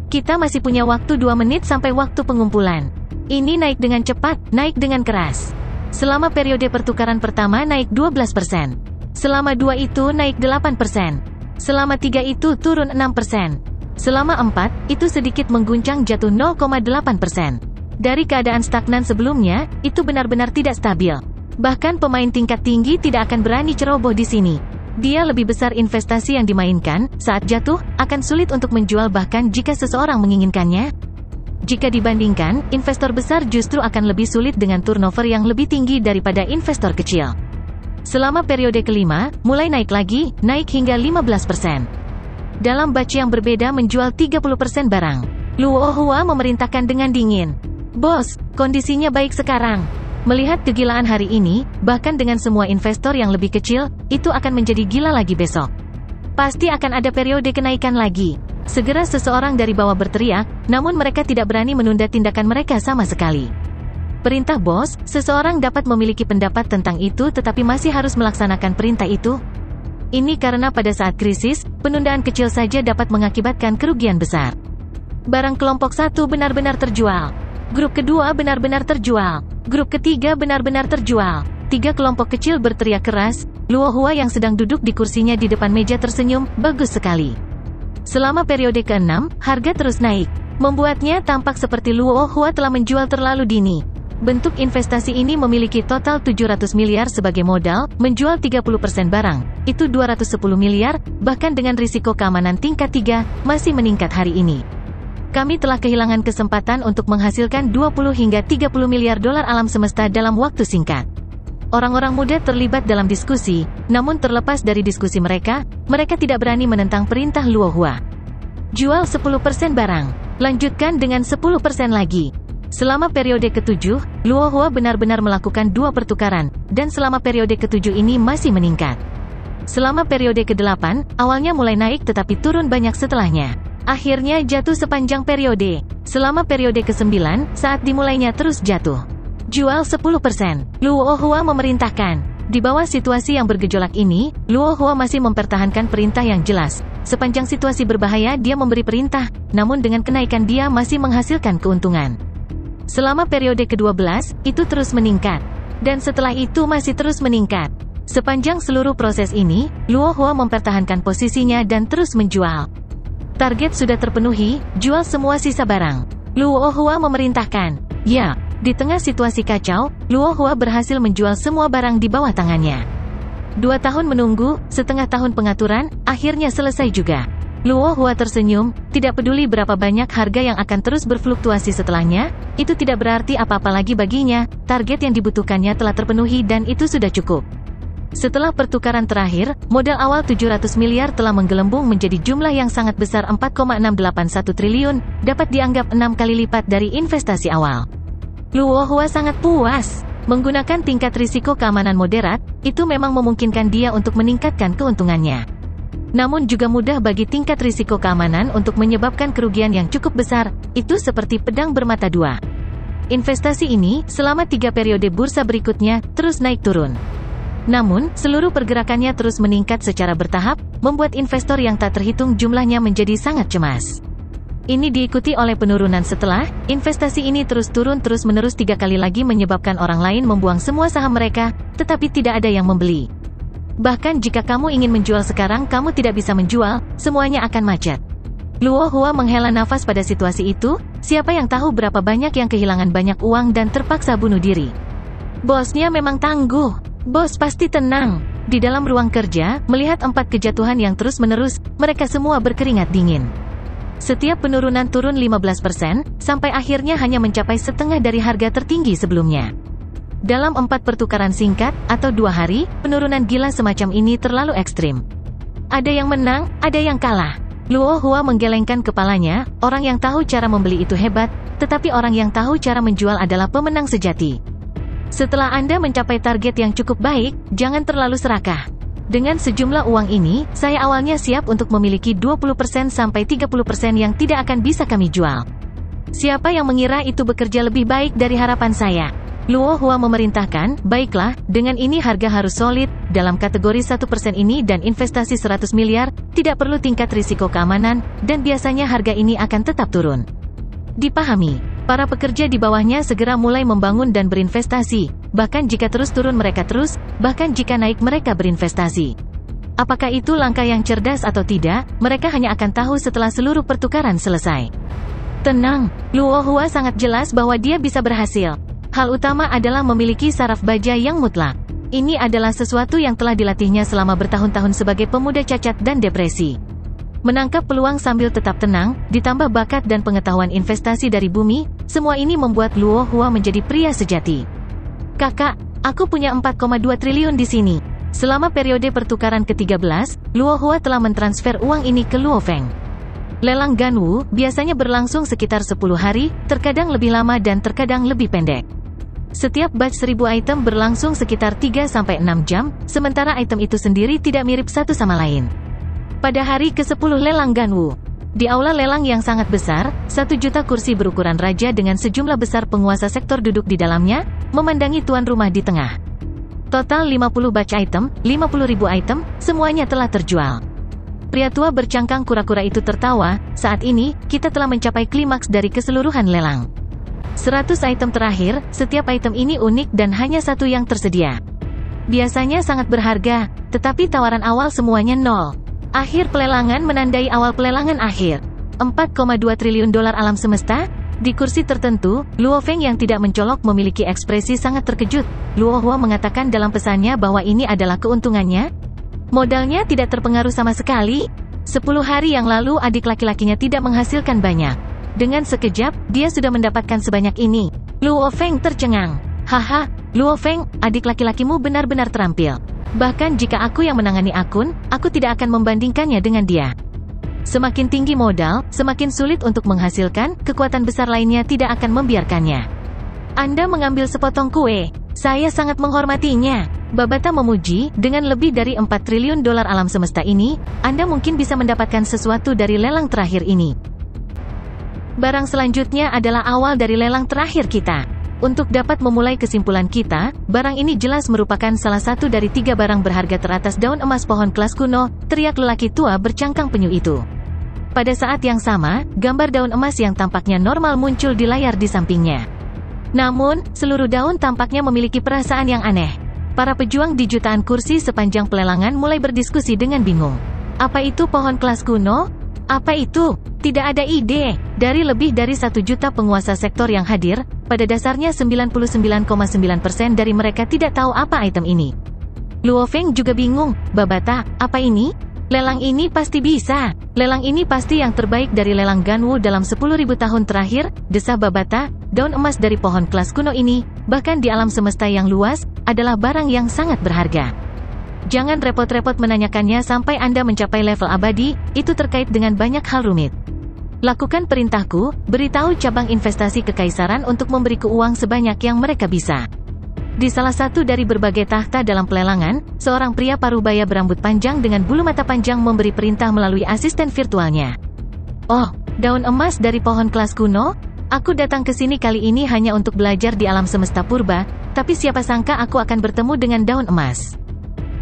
Kita masih punya waktu 2 menit sampai waktu pengumpulan. Ini naik dengan cepat, naik dengan keras. Selama periode pertukaran pertama naik 12%. Selama 2 itu naik 8%. Selama 3 itu turun 6%. Selama 4, itu sedikit mengguncang jatuh 0,8%. Dari keadaan stagnan sebelumnya, itu benar-benar tidak stabil. Bahkan pemain tingkat tinggi tidak akan berani ceroboh di sini. Dia lebih besar investasi yang dimainkan, saat jatuh, akan sulit untuk menjual bahkan jika seseorang menginginkannya. Jika dibandingkan, investor besar justru akan lebih sulit dengan turnover yang lebih tinggi daripada investor kecil. Selama periode kelima, mulai naik lagi, naik hingga 15%. Dalam batch yang berbeda menjual 30% barang. Luo Hua memerintahkan dengan dingin. Bos, kondisinya baik sekarang. Melihat kegilaan hari ini, bahkan dengan semua investor yang lebih kecil, itu akan menjadi gila lagi besok. Pasti akan ada periode kenaikan lagi. Segera seseorang dari bawah berteriak, namun mereka tidak berani menunda tindakan mereka sama sekali. Perintah bos, seseorang dapat memiliki pendapat tentang itu tetapi masih harus melaksanakan perintah itu. Ini karena pada saat krisis, penundaan kecil saja dapat mengakibatkan kerugian besar. Barang kelompok 1 benar-benar terjual. Grup kedua benar-benar terjual. Grup ketiga benar-benar terjual. 3 kelompok kecil berteriak keras. Luo Hua yang sedang duduk di kursinya di depan meja tersenyum, bagus sekali. Selama periode ke-6, harga terus naik. Membuatnya tampak seperti Luo Hua telah menjual terlalu dini. Bentuk investasi ini memiliki total 700 miliar sebagai modal, menjual 30% barang, itu 210 miliar, bahkan dengan risiko keamanan tingkat 3, masih meningkat hari ini. Kami telah kehilangan kesempatan untuk menghasilkan 20 hingga 30 miliar dolar alam semesta dalam waktu singkat. Orang-orang muda terlibat dalam diskusi, namun terlepas dari diskusi mereka tidak berani menentang perintah Luo Hua. Jual 10% barang, lanjutkan dengan 10% lagi. Selama periode ke-7, Luo Hua benar-benar melakukan 2 pertukaran, dan selama periode ke-7 ini masih meningkat. Selama periode ke-8, awalnya mulai naik tetapi turun banyak setelahnya. Akhirnya jatuh sepanjang periode. Selama periode ke-9, saat dimulainya terus jatuh. Jual 10%. Luo Hua memerintahkan. Di bawah situasi yang bergejolak ini, Luo Hua masih mempertahankan perintah yang jelas. Sepanjang situasi berbahaya dia memberi perintah, namun dengan kenaikan dia masih menghasilkan keuntungan. Selama periode ke-12, itu terus meningkat. Dan setelah itu masih terus meningkat. Sepanjang seluruh proses ini, Luo Hua mempertahankan posisinya dan terus menjual. Target sudah terpenuhi, jual semua sisa barang. Luo Hua memerintahkan. Ya. Di tengah situasi kacau, Luo Hua berhasil menjual semua barang di bawah tangannya. 2 tahun menunggu, setengah tahun pengaturan, akhirnya selesai juga. Luo Hua tersenyum, tidak peduli berapa banyak harga yang akan terus berfluktuasi setelahnya, itu tidak berarti apa-apa lagi baginya, target yang dibutuhkannya telah terpenuhi dan itu sudah cukup. Setelah pertukaran terakhir, modal awal 700 miliar telah menggelembung menjadi jumlah yang sangat besar 4,681 triliun, dapat dianggap 6 kali lipat dari investasi awal. Luo Hua sangat puas. Menggunakan tingkat risiko keamanan moderat, itu memang memungkinkan dia untuk meningkatkan keuntungannya. Namun juga mudah bagi tingkat risiko keamanan untuk menyebabkan kerugian yang cukup besar, itu seperti pedang bermata dua. Investasi ini, selama 3 periode bursa berikutnya, terus naik turun. Namun, seluruh pergerakannya terus meningkat secara bertahap, membuat investor yang tak terhitung jumlahnya menjadi sangat cemas. Ini diikuti oleh penurunan setelah, investasi ini terus turun terus-menerus 3 kali lagi menyebabkan orang lain membuang semua saham mereka, tetapi tidak ada yang membeli. Bahkan jika kamu ingin menjual sekarang kamu tidak bisa menjual, semuanya akan macet. Luo Hua menghela nafas pada situasi itu, siapa yang tahu berapa banyak yang kehilangan banyak uang dan terpaksa bunuh diri. Bosnya memang tangguh, bos pasti tenang. Di dalam ruang kerja, melihat 4 kejatuhan yang terus-menerus, mereka semua berkeringat dingin. Setiap penurunan turun 15%, sampai akhirnya hanya mencapai setengah dari harga tertinggi sebelumnya. Dalam 4 pertukaran singkat, atau 2 hari, penurunan gila semacam ini terlalu ekstrim. Ada yang menang, ada yang kalah. Luo Hua menggelengkan kepalanya, orang yang tahu cara membeli itu hebat, tetapi orang yang tahu cara menjual adalah pemenang sejati. Setelah Anda mencapai target yang cukup baik, jangan terlalu serakah. Dengan sejumlah uang ini, saya awalnya siap untuk memiliki 20% sampai 30% yang tidak akan bisa kami jual. Siapa yang mengira itu bekerja lebih baik dari harapan saya? Luo Hua memerintahkan, baiklah, dengan ini harga harus solid, dalam kategori 1% ini dan investasi 100 miliar, tidak perlu tingkat risiko keamanan, dan biasanya harga ini akan tetap turun. Dipahami, para pekerja di bawahnya segera mulai membangun dan berinvestasi, bahkan jika terus turun mereka terus, bahkan jika naik mereka berinvestasi. Apakah itu langkah yang cerdas atau tidak, mereka hanya akan tahu setelah seluruh pertukaran selesai. Tenang, Luo Hua sangat jelas bahwa dia bisa berhasil. Hal utama adalah memiliki saraf baja yang mutlak. Ini adalah sesuatu yang telah dilatihnya selama bertahun-tahun sebagai pemuda cacat dan depresi. Menangkap peluang sambil tetap tenang, ditambah bakat dan pengetahuan investasi dari bumi, semua ini membuat Luo Hua menjadi pria sejati. Kakak, aku punya 4,2 triliun di sini. Selama periode pertukaran ke-13, Luo Hua telah mentransfer uang ini ke Luo Feng. Lelang Ganwu biasanya berlangsung sekitar 10 hari, terkadang lebih lama dan terkadang lebih pendek. Setiap batch 1000 item berlangsung sekitar 3-6 jam, sementara item itu sendiri tidak mirip satu sama lain. Pada hari ke-10 lelang Ganwu, di aula lelang yang sangat besar, 1 juta kursi berukuran raja dengan sejumlah besar penguasa sektor duduk di dalamnya, memandangi tuan rumah di tengah. Total 50 batch item, 50.000 item, semuanya telah terjual. Pria tua bercangkang kura-kura itu tertawa, saat ini, kita telah mencapai klimaks dari keseluruhan lelang. 100 item terakhir, setiap item ini unik dan hanya satu yang tersedia. Biasanya sangat berharga, tetapi tawaran awal semuanya nol. Akhir pelelangan menandai awal pelelangan akhir. 4,2 triliun dolar alam semesta? Di kursi tertentu, Luo Feng yang tidak mencolok memiliki ekspresi sangat terkejut. Luo Hua mengatakan dalam pesannya bahwa ini adalah keuntungannya. Modalnya tidak terpengaruh sama sekali. 10 hari yang lalu adik laki-lakinya tidak menghasilkan banyak. Dengan sekejap, dia sudah mendapatkan sebanyak ini. Luo Feng tercengang. Haha, Luo Feng, adik laki-lakimu benar-benar terampil. Bahkan jika aku yang menangani akun, aku tidak akan membandingkannya dengan dia. Semakin tinggi modal, semakin sulit untuk menghasilkan, kekuatan besar lainnya tidak akan membiarkannya. Anda mengambil sepotong kue. Saya sangat menghormatinya. Babata memuji, dengan lebih dari 4 triliun dolar alam semesta ini, Anda mungkin bisa mendapatkan sesuatu dari lelang terakhir ini. Barang selanjutnya adalah awal dari lelang terakhir kita. Untuk dapat memulai kesimpulan kita, barang ini jelas merupakan salah satu dari 3 barang berharga teratas daun emas pohon kelas kuno, teriak lelaki tua bercangkang penyu itu. Pada saat yang sama, gambar daun emas yang tampaknya normal muncul di layar di sampingnya. Namun, seluruh daun tampaknya memiliki perasaan yang aneh. Para pejuang di jutaan kursi sepanjang pelelangan mulai berdiskusi dengan bingung. Apa itu pohon kelas kuno? Apa itu? Tidak ada ide. Dari lebih dari 1 juta penguasa sektor yang hadir, pada dasarnya 99,9% dari mereka tidak tahu apa item ini. Luo Feng juga bingung. Babata, apa ini? Lelang ini pasti bisa. Lelang ini pasti yang terbaik dari lelang Ganwu dalam 10.000 tahun terakhir, desah Babata. Daun emas dari pohon kelas kuno ini, bahkan di alam semesta yang luas, adalah barang yang sangat berharga. Jangan repot-repot menanyakannya sampai Anda mencapai level abadi, itu terkait dengan banyak hal rumit. Lakukan perintahku, beritahu cabang investasi kekaisaran untuk memberiku uang sebanyak yang mereka bisa. Di salah satu dari berbagai tahta dalam pelelangan, seorang pria parubaya berambut panjang dengan bulu mata panjang memberi perintah melalui asisten virtualnya. Oh, daun emas dari pohon kelas kuno? Aku datang ke sini kali ini hanya untuk belajar di alam semesta purba, tapi siapa sangka aku akan bertemu dengan daun emas.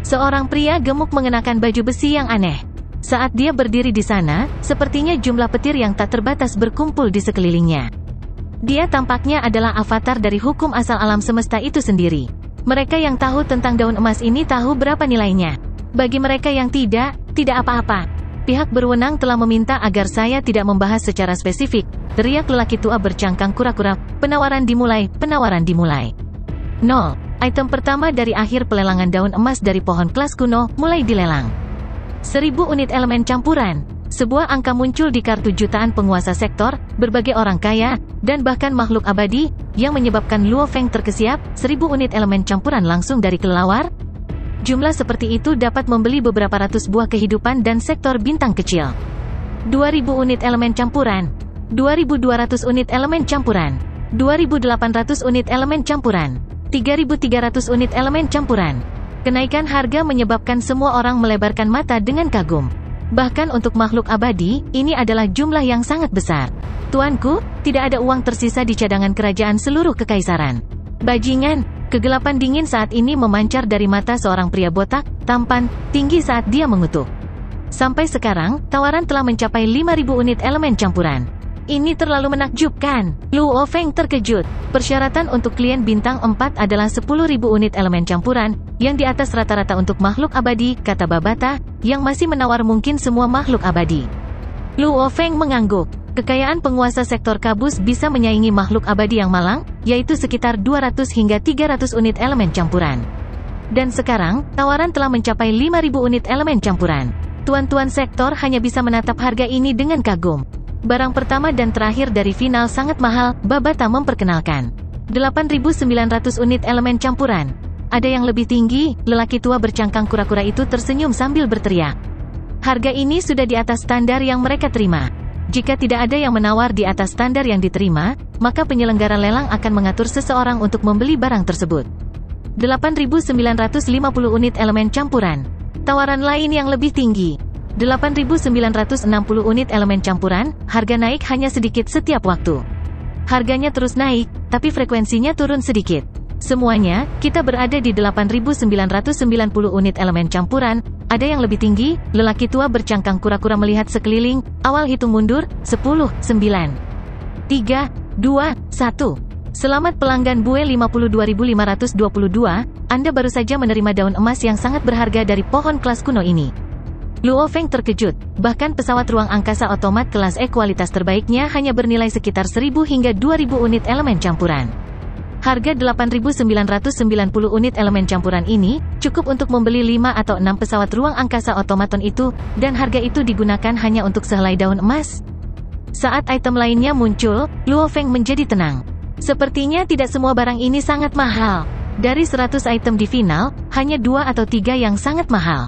Seorang pria gemuk mengenakan baju besi yang aneh. Saat dia berdiri di sana, sepertinya jumlah petir yang tak terbatas berkumpul di sekelilingnya. Dia tampaknya adalah avatar dari hukum asal alam semesta itu sendiri. Mereka yang tahu tentang daun emas ini tahu berapa nilainya. Bagi mereka yang tidak apa-apa. Pihak berwenang telah meminta agar saya tidak membahas secara spesifik, teriak lelaki tua bercangkang kura-kura. Penawaran dimulai. 0. Item pertama dari akhir pelelangan daun emas dari pohon kelas kuno, mulai dilelang. 1000 unit elemen campuran. Sebuah angka muncul di kartu jutaan penguasa sektor, berbagai orang kaya, dan bahkan makhluk abadi, yang menyebabkan Luo Feng terkesiap. 1000 unit elemen campuran langsung dari kelelawar? Jumlah seperti itu dapat membeli beberapa ratus buah kehidupan dan sektor bintang kecil. 2000 unit elemen campuran. 2200 unit elemen campuran. 2800 unit elemen campuran. 3.300 unit elemen campuran. Kenaikan harga menyebabkan semua orang melebarkan mata dengan kagum. Bahkan untuk makhluk abadi, ini adalah jumlah yang sangat besar. Tuanku, tidak ada uang tersisa di cadangan kerajaan seluruh kekaisaran. Bajingan, kegelapan dingin saat ini memancar dari mata seorang pria botak, tampan, tinggi saat dia mengutuk. Sampai sekarang, tawaran telah mencapai 5.000 unit elemen campuran. Ini terlalu menakjubkan. Luo Feng terkejut. Persyaratan untuk klien bintang 4 adalah 10.000 unit elemen campuran, yang di atas rata-rata untuk makhluk abadi, kata Babata, yang masih menawar mungkin semua makhluk abadi. Luo Feng mengangguk. Kekayaan penguasa sektor kabus bisa menyaingi makhluk abadi yang malang, yaitu sekitar 200 hingga 300 unit elemen campuran. Dan sekarang, tawaran telah mencapai 5.000 unit elemen campuran. Tuan-tuan sektor hanya bisa menatap harga ini dengan kagum. Barang pertama dan terakhir dari final sangat mahal, Babata memperkenalkan. 8.900 unit elemen campuran. Ada yang lebih tinggi, lelaki tua bercangkang kura-kura itu tersenyum sambil berteriak. Harga ini sudah di atas standar yang mereka terima. Jika tidak ada yang menawar di atas standar yang diterima, maka penyelenggara lelang akan mengatur seseorang untuk membeli barang tersebut. 8.950 unit elemen campuran. Tawaran lain yang lebih tinggi. 8.960 unit elemen campuran, harga naik hanya sedikit setiap waktu. Harganya terus naik, tapi frekuensinya turun sedikit. Semuanya, kita berada di 8.990 unit elemen campuran. Ada yang lebih tinggi? Lelaki tua bercangkang kura-kura melihat sekeliling. Awal hitung mundur. 10, 9, 3, 2, 1. Selamat pelanggan Bue 52.522. Anda baru saja menerima daun emas yang sangat berharga dari pohon kelas kuno ini. Luo Feng terkejut, bahkan pesawat ruang angkasa otomat kelas E kualitas terbaiknya hanya bernilai sekitar 1.000 hingga 2.000 unit elemen campuran. Harga 8.990 unit elemen campuran ini, cukup untuk membeli 5 atau 6 pesawat ruang angkasa otomaton itu, dan harga itu digunakan hanya untuk sehelai daun emas. Saat item lainnya muncul, Luo Feng menjadi tenang. Sepertinya tidak semua barang ini sangat mahal. Dari 100 item di final, hanya 2 atau 3 yang sangat mahal.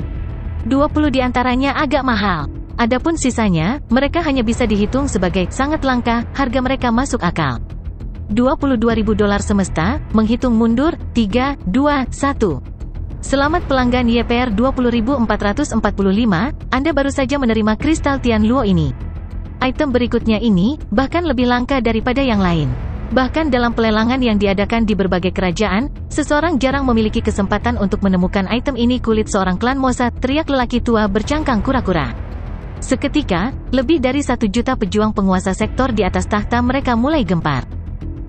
20 diantaranya agak mahal. Adapun sisanya, mereka hanya bisa dihitung sebagai sangat langka, harga mereka masuk akal. $22.000 semesta, menghitung mundur, 3, 2, 1. Selamat pelanggan YPR 20.445, Anda baru saja menerima kristal Tian Luo ini. Item berikutnya ini, bahkan lebih langka daripada yang lain. Bahkan dalam pelelangan yang diadakan di berbagai kerajaan, seseorang jarang memiliki kesempatan untuk menemukan item ini. Kulit seorang klan Mosa, teriak lelaki tua bercangkang kura-kura. Seketika, lebih dari 1 juta pejuang penguasa sektor di atas tahta mereka mulai gempar.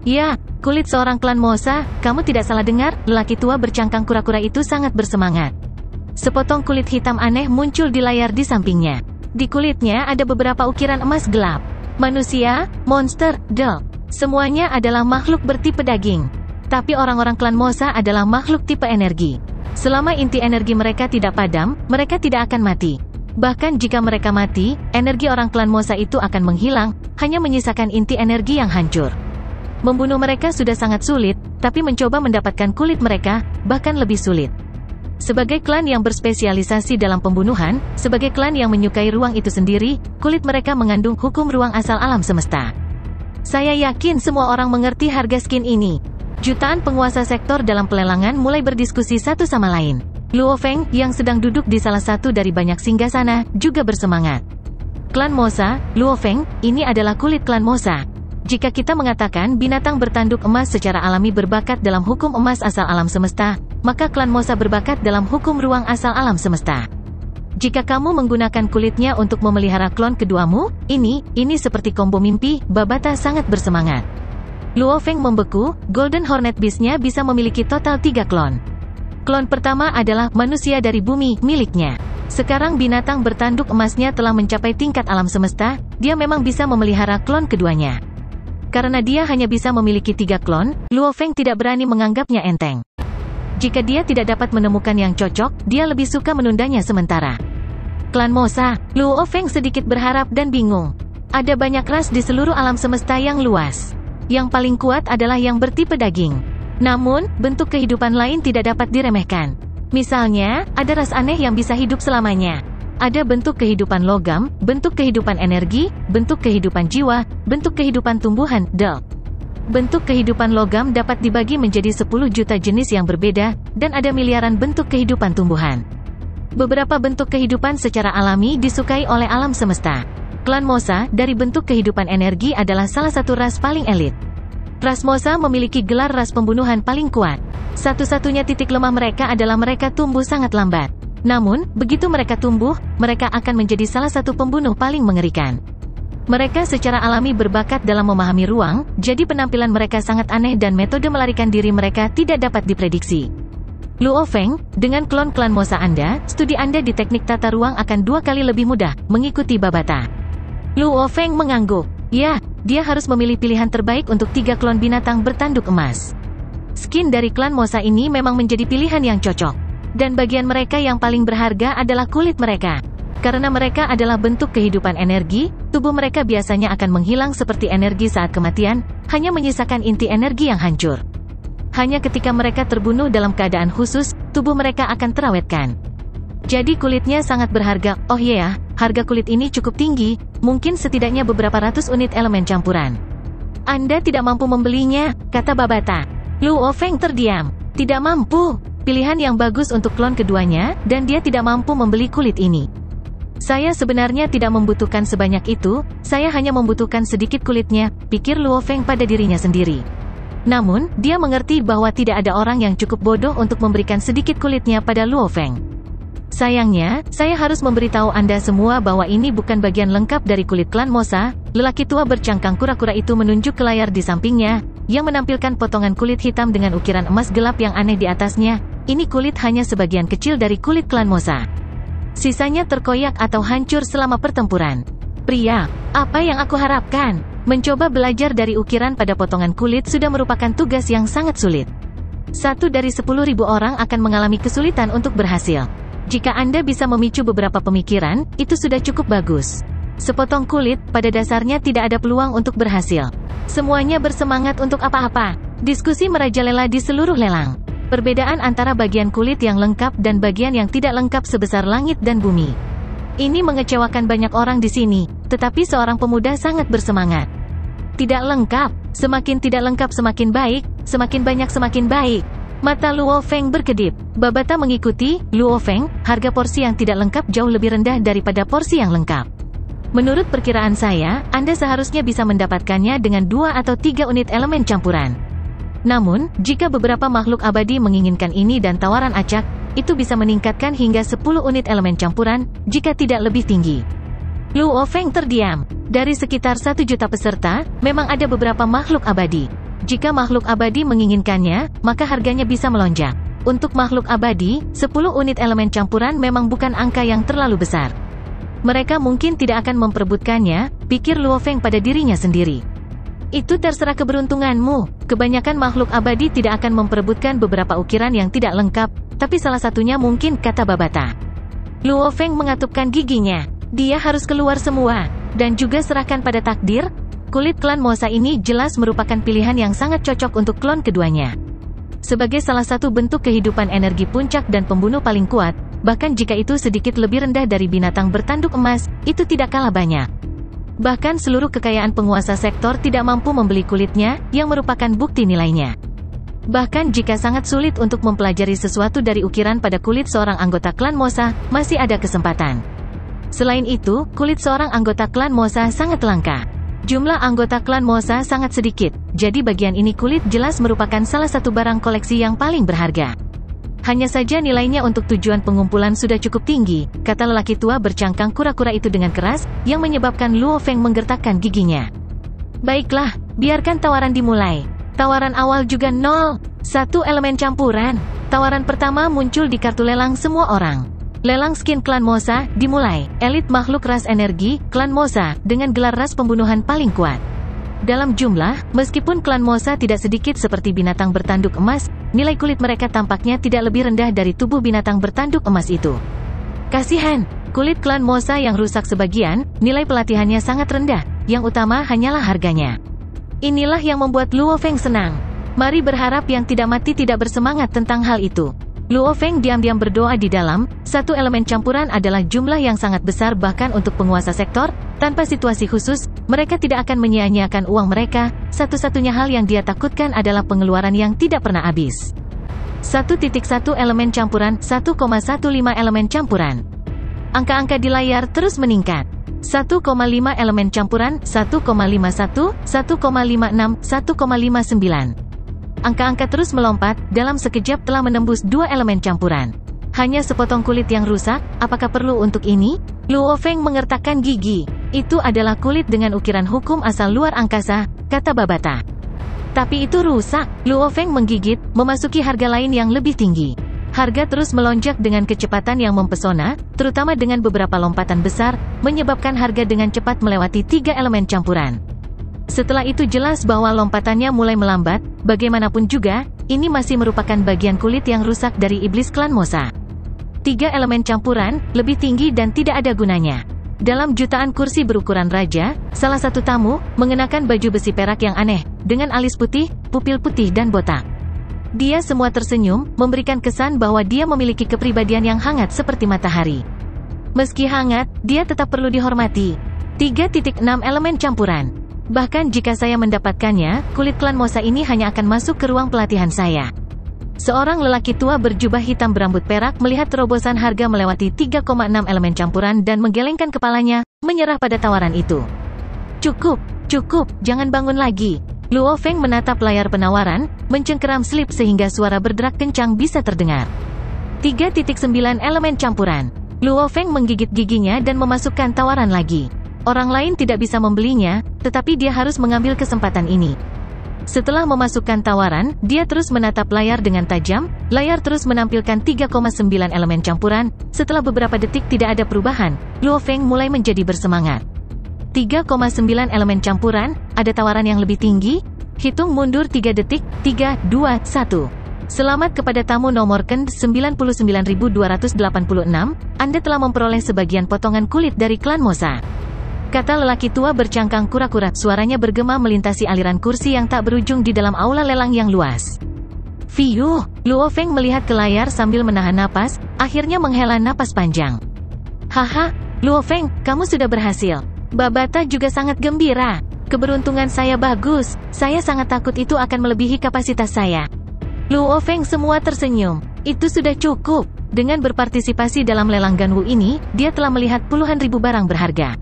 Ya, kulit seorang klan Mosa, kamu tidak salah dengar, lelaki tua bercangkang kura-kura itu sangat bersemangat. Sepotong kulit hitam aneh muncul di layar di sampingnya. Di kulitnya ada beberapa ukiran emas gelap. Manusia, monster, doll. Semuanya adalah makhluk bertipe daging. Tapi orang-orang klan Mosa adalah makhluk tipe energi. Selama inti energi mereka tidak padam, mereka tidak akan mati. Bahkan jika mereka mati, energi orang klan Mosa itu akan menghilang, hanya menyisakan inti energi yang hancur. Membunuh mereka sudah sangat sulit, tapi mencoba mendapatkan kulit mereka, bahkan lebih sulit. Sebagai klan yang berspesialisasi dalam pembunuhan, sebagai klan yang menyukai ruang itu sendiri, kulit mereka mengandung hukum ruang asal alam semesta. Saya yakin semua orang mengerti harga skin ini. Jutaan penguasa sektor dalam pelelangan mulai berdiskusi satu sama lain. Luo Feng, yang sedang duduk di salah satu dari banyak singgasana, juga bersemangat. Klan Mosa, Luo Feng, ini adalah kulit klan Mosa. Jika kita mengatakan binatang bertanduk emas secara alami berbakat dalam hukum emas asal alam semesta, maka klan Mosa berbakat dalam hukum ruang asal alam semesta. Jika kamu menggunakan kulitnya untuk memelihara klon keduamu, ini seperti combo mimpi. Babata sangat bersemangat. Luo Feng membeku, Golden Hornet Beast-nya bisa memiliki total 3 klon. Klon pertama adalah manusia dari bumi, miliknya. Sekarang binatang bertanduk emasnya telah mencapai tingkat alam semesta, dia memang bisa memelihara klon keduanya. Karena dia hanya bisa memiliki 3 klon, Luo Feng tidak berani menganggapnya enteng. Jika dia tidak dapat menemukan yang cocok, dia lebih suka menundanya sementara. Klan Mosa, Luo Feng sedikit berharap dan bingung. Ada banyak ras di seluruh alam semesta yang luas. Yang paling kuat adalah yang bertipe daging. Namun, bentuk kehidupan lain tidak dapat diremehkan. Misalnya, ada ras aneh yang bisa hidup selamanya. Ada bentuk kehidupan logam, bentuk kehidupan energi, bentuk kehidupan jiwa, bentuk kehidupan tumbuhan, Bentuk kehidupan logam dapat dibagi menjadi 10 juta jenis yang berbeda, dan ada miliaran bentuk kehidupan tumbuhan. Beberapa bentuk kehidupan secara alami disukai oleh alam semesta. Klan Mosa, dari bentuk kehidupan energi adalah salah satu ras paling elit. Ras Mosa memiliki gelar ras pembunuhan paling kuat. Satu-satunya titik lemah mereka adalah mereka tumbuh sangat lambat. Namun, begitu mereka tumbuh, mereka akan menjadi salah satu pembunuh paling mengerikan. Mereka secara alami berbakat dalam memahami ruang, jadi penampilan mereka sangat aneh dan metode melarikan diri mereka tidak dapat diprediksi. Luo Feng, dengan klon klan Mosa Anda, studi Anda di teknik tata ruang akan 2 kali lebih mudah, mengikuti Babata. Luo Feng mengangguk. Ya, dia harus memilih pilihan terbaik untuk 3 klon binatang bertanduk emas. Skin dari klan Mosa ini memang menjadi pilihan yang cocok. Dan bagian mereka yang paling berharga adalah kulit mereka. Karena mereka adalah bentuk kehidupan energi, tubuh mereka biasanya akan menghilang seperti energi saat kematian, hanya menyisakan inti energi yang hancur. Hanya ketika mereka terbunuh dalam keadaan khusus, tubuh mereka akan terawetkan. Jadi kulitnya sangat berharga. Oh iya, harga kulit ini cukup tinggi, mungkin setidaknya beberapa ratus unit elemen campuran. Anda tidak mampu membelinya, kata Babata. Luo Feng terdiam. Tidak mampu. Pilihan yang bagus untuk klon keduanya, dan dia tidak mampu membeli kulit ini. Saya sebenarnya tidak membutuhkan sebanyak itu, saya hanya membutuhkan sedikit kulitnya, pikir Luo Feng pada dirinya sendiri. Namun, dia mengerti bahwa tidak ada orang yang cukup bodoh untuk memberikan sedikit kulitnya pada Luo Feng. Sayangnya, saya harus memberitahu Anda semua bahwa ini bukan bagian lengkap dari kulit klan Mosa. Lelaki tua bercangkang kura-kura itu menunjuk ke layar di sampingnya, yang menampilkan potongan kulit hitam dengan ukiran emas gelap yang aneh di atasnya. Ini kulit hanya sebagian kecil dari kulit klan Mosa. Sisanya terkoyak atau hancur selama pertempuran. Pria, apa yang aku harapkan? Mencoba belajar dari ukiran pada potongan kulit sudah merupakan tugas yang sangat sulit. 1 dari 10.000 orang akan mengalami kesulitan untuk berhasil. Jika Anda bisa memicu beberapa pemikiran, itu sudah cukup bagus. Sepotong kulit, pada dasarnya tidak ada peluang untuk berhasil. Semuanya bersemangat untuk apa-apa. Diskusi merajalela di seluruh lelang. Perbedaan antara bagian kulit yang lengkap dan bagian yang tidak lengkap sebesar langit dan bumi. Ini mengecewakan banyak orang di sini, tetapi seorang pemuda sangat bersemangat. Tidak lengkap, semakin tidak lengkap semakin baik, semakin banyak semakin baik. Mata Luo Feng berkedip. Babata mengikuti. Luo Feng, harga porsi yang tidak lengkap jauh lebih rendah daripada porsi yang lengkap. Menurut perkiraan saya, Anda seharusnya bisa mendapatkannya dengan 2 atau 3 unit elemen campuran. Namun, jika beberapa makhluk abadi menginginkan ini dan tawaran acak, itu bisa meningkatkan hingga 10 unit elemen campuran, jika tidak lebih tinggi. Luo Feng terdiam. Dari sekitar 1 juta peserta, memang ada beberapa makhluk abadi. Jika makhluk abadi menginginkannya, maka harganya bisa melonjak. Untuk makhluk abadi, 10 unit elemen campuran memang bukan angka yang terlalu besar. Mereka mungkin tidak akan memperebutkannya, pikir Luo Feng pada dirinya sendiri. Itu terserah keberuntunganmu. Kebanyakan makhluk abadi tidak akan memperebutkan beberapa ukiran yang tidak lengkap, tapi salah satunya mungkin, kata Babata. Luo Feng mengatupkan giginya. Dia harus keluar semua, dan juga serahkan pada takdir. Kulit klan Mosa ini jelas merupakan pilihan yang sangat cocok untuk klon keduanya. Sebagai salah satu bentuk kehidupan energi puncak dan pembunuh paling kuat, bahkan jika itu sedikit lebih rendah dari binatang bertanduk emas, itu tidak kalah banyak. Bahkan seluruh kekayaan penguasa sektor tidak mampu membeli kulitnya, yang merupakan bukti nilainya. Bahkan jika sangat sulit untuk mempelajari sesuatu dari ukiran pada kulit seorang anggota klan Mosa, masih ada kesempatan. Selain itu, kulit seorang anggota klan Mosa sangat langka. Jumlah anggota klan Mosa sangat sedikit, jadi bagian ini kulit jelas merupakan salah satu barang koleksi yang paling berharga. Hanya saja nilainya untuk tujuan pengumpulan sudah cukup tinggi, kata lelaki tua bercangkang kura-kura itu dengan keras, yang menyebabkan Luo Feng menggertakkan giginya. Baiklah, biarkan tawaran dimulai. Tawaran awal juga 0. 1 elemen campuran. Tawaran pertama muncul di kartu lelang semua orang. Lelang skin klan Mosa dimulai. Elit makhluk ras energi, klan Mosa, dengan gelar ras pembunuhan paling kuat. Dalam jumlah, meskipun klan Mosa tidak sedikit seperti binatang bertanduk emas, nilai kulit mereka tampaknya tidak lebih rendah dari tubuh binatang bertanduk emas itu. Kasihan, kulit klan Mosa yang rusak sebagian, nilai pelatihannya sangat rendah, yang utama hanyalah harganya. Inilah yang membuat Luo Feng senang. Mari berharap yang tidak mati tidak bersemangat tentang hal itu. Luo Feng diam-diam berdoa di dalam, 1 elemen campuran adalah jumlah yang sangat besar bahkan untuk penguasa sektor, tanpa situasi khusus, mereka tidak akan menyia-nyiakan uang mereka, satu-satunya hal yang dia takutkan adalah pengeluaran yang tidak pernah habis. 1.1 elemen campuran, 1,15 elemen campuran. Angka-angka di layar terus meningkat. 1,5 elemen campuran, 1,51, 1,56, 1,59. Angka-angka terus melompat, dalam sekejap telah menembus 2 elemen campuran. Hanya sepotong kulit yang rusak, apakah perlu untuk ini? Luo Feng mengertakkan gigi. Itu adalah kulit dengan ukiran hukum asal luar angkasa, kata Babata. Tapi itu rusak. Luo Feng menggigit, memasuki harga lain yang lebih tinggi. Harga terus melonjak dengan kecepatan yang mempesona, terutama dengan beberapa lompatan besar, menyebabkan harga dengan cepat melewati 3 elemen campuran. Setelah itu jelas bahwa lompatannya mulai melambat, bagaimanapun juga, ini masih merupakan bagian kulit yang rusak dari iblis klan Mosa. 3 elemen campuran, lebih tinggi dan tidak ada gunanya. Dalam jutaan kursi berukuran raja, salah satu tamu, mengenakan baju besi perak yang aneh, dengan alis putih, pupil putih dan botak. Dia semua tersenyum, memberikan kesan bahwa dia memiliki kepribadian yang hangat seperti matahari. Meski hangat, dia tetap perlu dihormati. 3.6 elemen campuran. Bahkan jika saya mendapatkannya, kulit klan Mosa ini hanya akan masuk ke ruang pelatihan saya. Seorang lelaki tua berjubah hitam berambut perak melihat terobosan harga melewati 3,6 elemen campuran dan menggelengkan kepalanya, menyerah pada tawaran itu. Cukup, jangan bangun lagi. Luo Feng menatap layar penawaran, mencengkeram slip sehingga suara berderak kencang bisa terdengar. 3.9 elemen campuran. Luo Feng menggigit giginya dan memasukkan tawaran lagi. Orang lain tidak bisa membelinya, tetapi dia harus mengambil kesempatan ini. Setelah memasukkan tawaran, dia terus menatap layar dengan tajam, layar terus menampilkan 3,9 elemen campuran, setelah beberapa detik tidak ada perubahan, Luo Feng mulai menjadi bersemangat. 3,9 elemen campuran, ada tawaran yang lebih tinggi? Hitung mundur 3 detik, 3, 2, 1. Selamat kepada tamu nomor 99.286, Anda telah memperoleh sebagian potongan kulit dari klan Mosa. Kata lelaki tua bercangkang kura-kura, suaranya bergema melintasi aliran kursi yang tak berujung di dalam aula lelang yang luas. Fiuh, Luo Feng melihat ke layar sambil menahan napas, akhirnya menghela napas panjang. Haha, Luo Feng, kamu sudah berhasil. Babata juga sangat gembira. Keberuntungan saya bagus, saya sangat takut itu akan melebihi kapasitas saya. Luo Feng semua tersenyum. Itu sudah cukup. Dengan berpartisipasi dalam lelang Ganwu ini, dia telah melihat puluhan ribu barang berharga.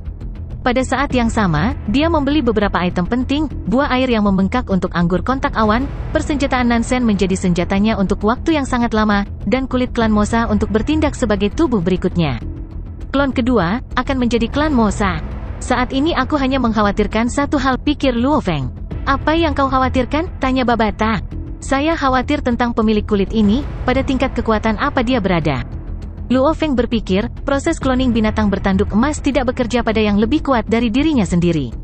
Pada saat yang sama, dia membeli beberapa item penting, buah air yang membengkak untuk anggur kontak awan, persenjataan Nansen menjadi senjatanya untuk waktu yang sangat lama, dan kulit klan Mosa untuk bertindak sebagai tubuh berikutnya. Klon kedua, akan menjadi klan Mosa. Saat ini aku hanya mengkhawatirkan satu hal, pikir Luo Feng. Apa yang kau khawatirkan? Tanya Babata. Saya khawatir tentang pemilik kulit ini, pada tingkat kekuatan apa dia berada. Luo Feng berpikir, proses cloning binatang bertanduk emas tidak bekerja pada yang lebih kuat dari dirinya sendiri.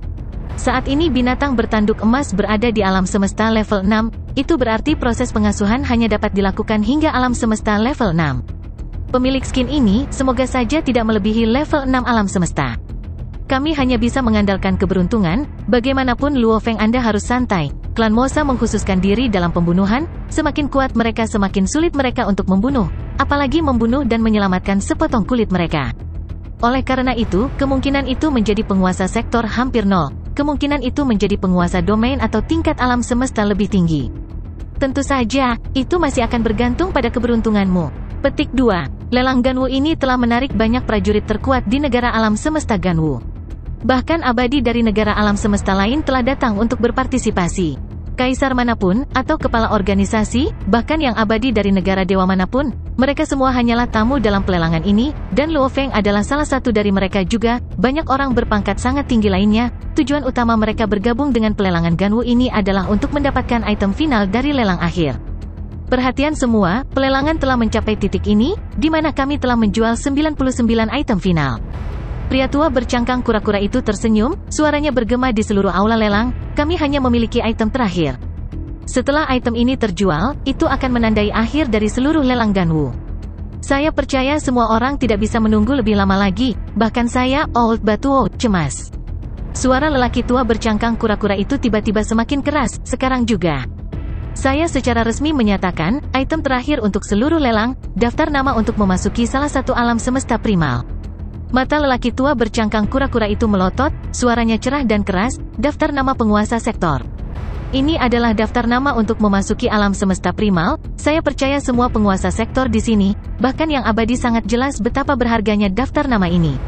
Saat ini binatang bertanduk emas berada di alam semesta level 6, itu berarti proses pengasuhan hanya dapat dilakukan hingga alam semesta level 6. Pemilik skin ini, semoga saja tidak melebihi level 6 alam semesta. Kami hanya bisa mengandalkan keberuntungan, bagaimanapun Luo Feng Anda harus santai. Klan Mosa mengkhususkan diri dalam pembunuhan, semakin kuat mereka semakin sulit mereka untuk membunuh, apalagi membunuh dan menyelamatkan sepotong kulit mereka. Oleh karena itu, kemungkinan itu menjadi penguasa sektor hampir nol, kemungkinan itu menjadi penguasa domain atau tingkat alam semesta lebih tinggi. Tentu saja, itu masih akan bergantung pada keberuntunganmu. Petik 2. Lelang Ganwu ini telah menarik banyak prajurit terkuat di negara alam semesta Ganwu. Bahkan abadi dari negara alam semesta lain telah datang untuk berpartisipasi. Kaisar manapun, atau kepala organisasi, bahkan yang abadi dari negara dewa manapun, mereka semua hanyalah tamu dalam pelelangan ini, dan Luo Feng adalah salah satu dari mereka juga. Banyak orang berpangkat sangat tinggi lainnya. Tujuan utama mereka bergabung dengan pelelangan Ganwu ini adalah untuk mendapatkan item final dari lelang akhir. Perhatian semua, pelelangan telah mencapai titik ini, di mana kami telah menjual 99 item final. Pria tua bercangkang kura-kura itu tersenyum, suaranya bergema di seluruh aula lelang, kami hanya memiliki item terakhir. Setelah item ini terjual, itu akan menandai akhir dari seluruh lelang Ganwu. Saya percaya semua orang tidak bisa menunggu lebih lama lagi, bahkan saya, Old Batuo, cemas. Suara lelaki tua bercangkang kura-kura itu tiba-tiba semakin keras, sekarang juga. Saya secara resmi menyatakan, item terakhir untuk seluruh lelang, daftar nama untuk memasuki salah satu alam semesta primal. Mata lelaki tua bercangkang kura-kura itu melotot, suaranya cerah dan keras, daftar nama penguasa sektor. Ini adalah daftar nama untuk memasuki alam semesta primal, saya percaya semua penguasa sektor di sini, bahkan yang abadi sangat jelas betapa berharganya daftar nama ini.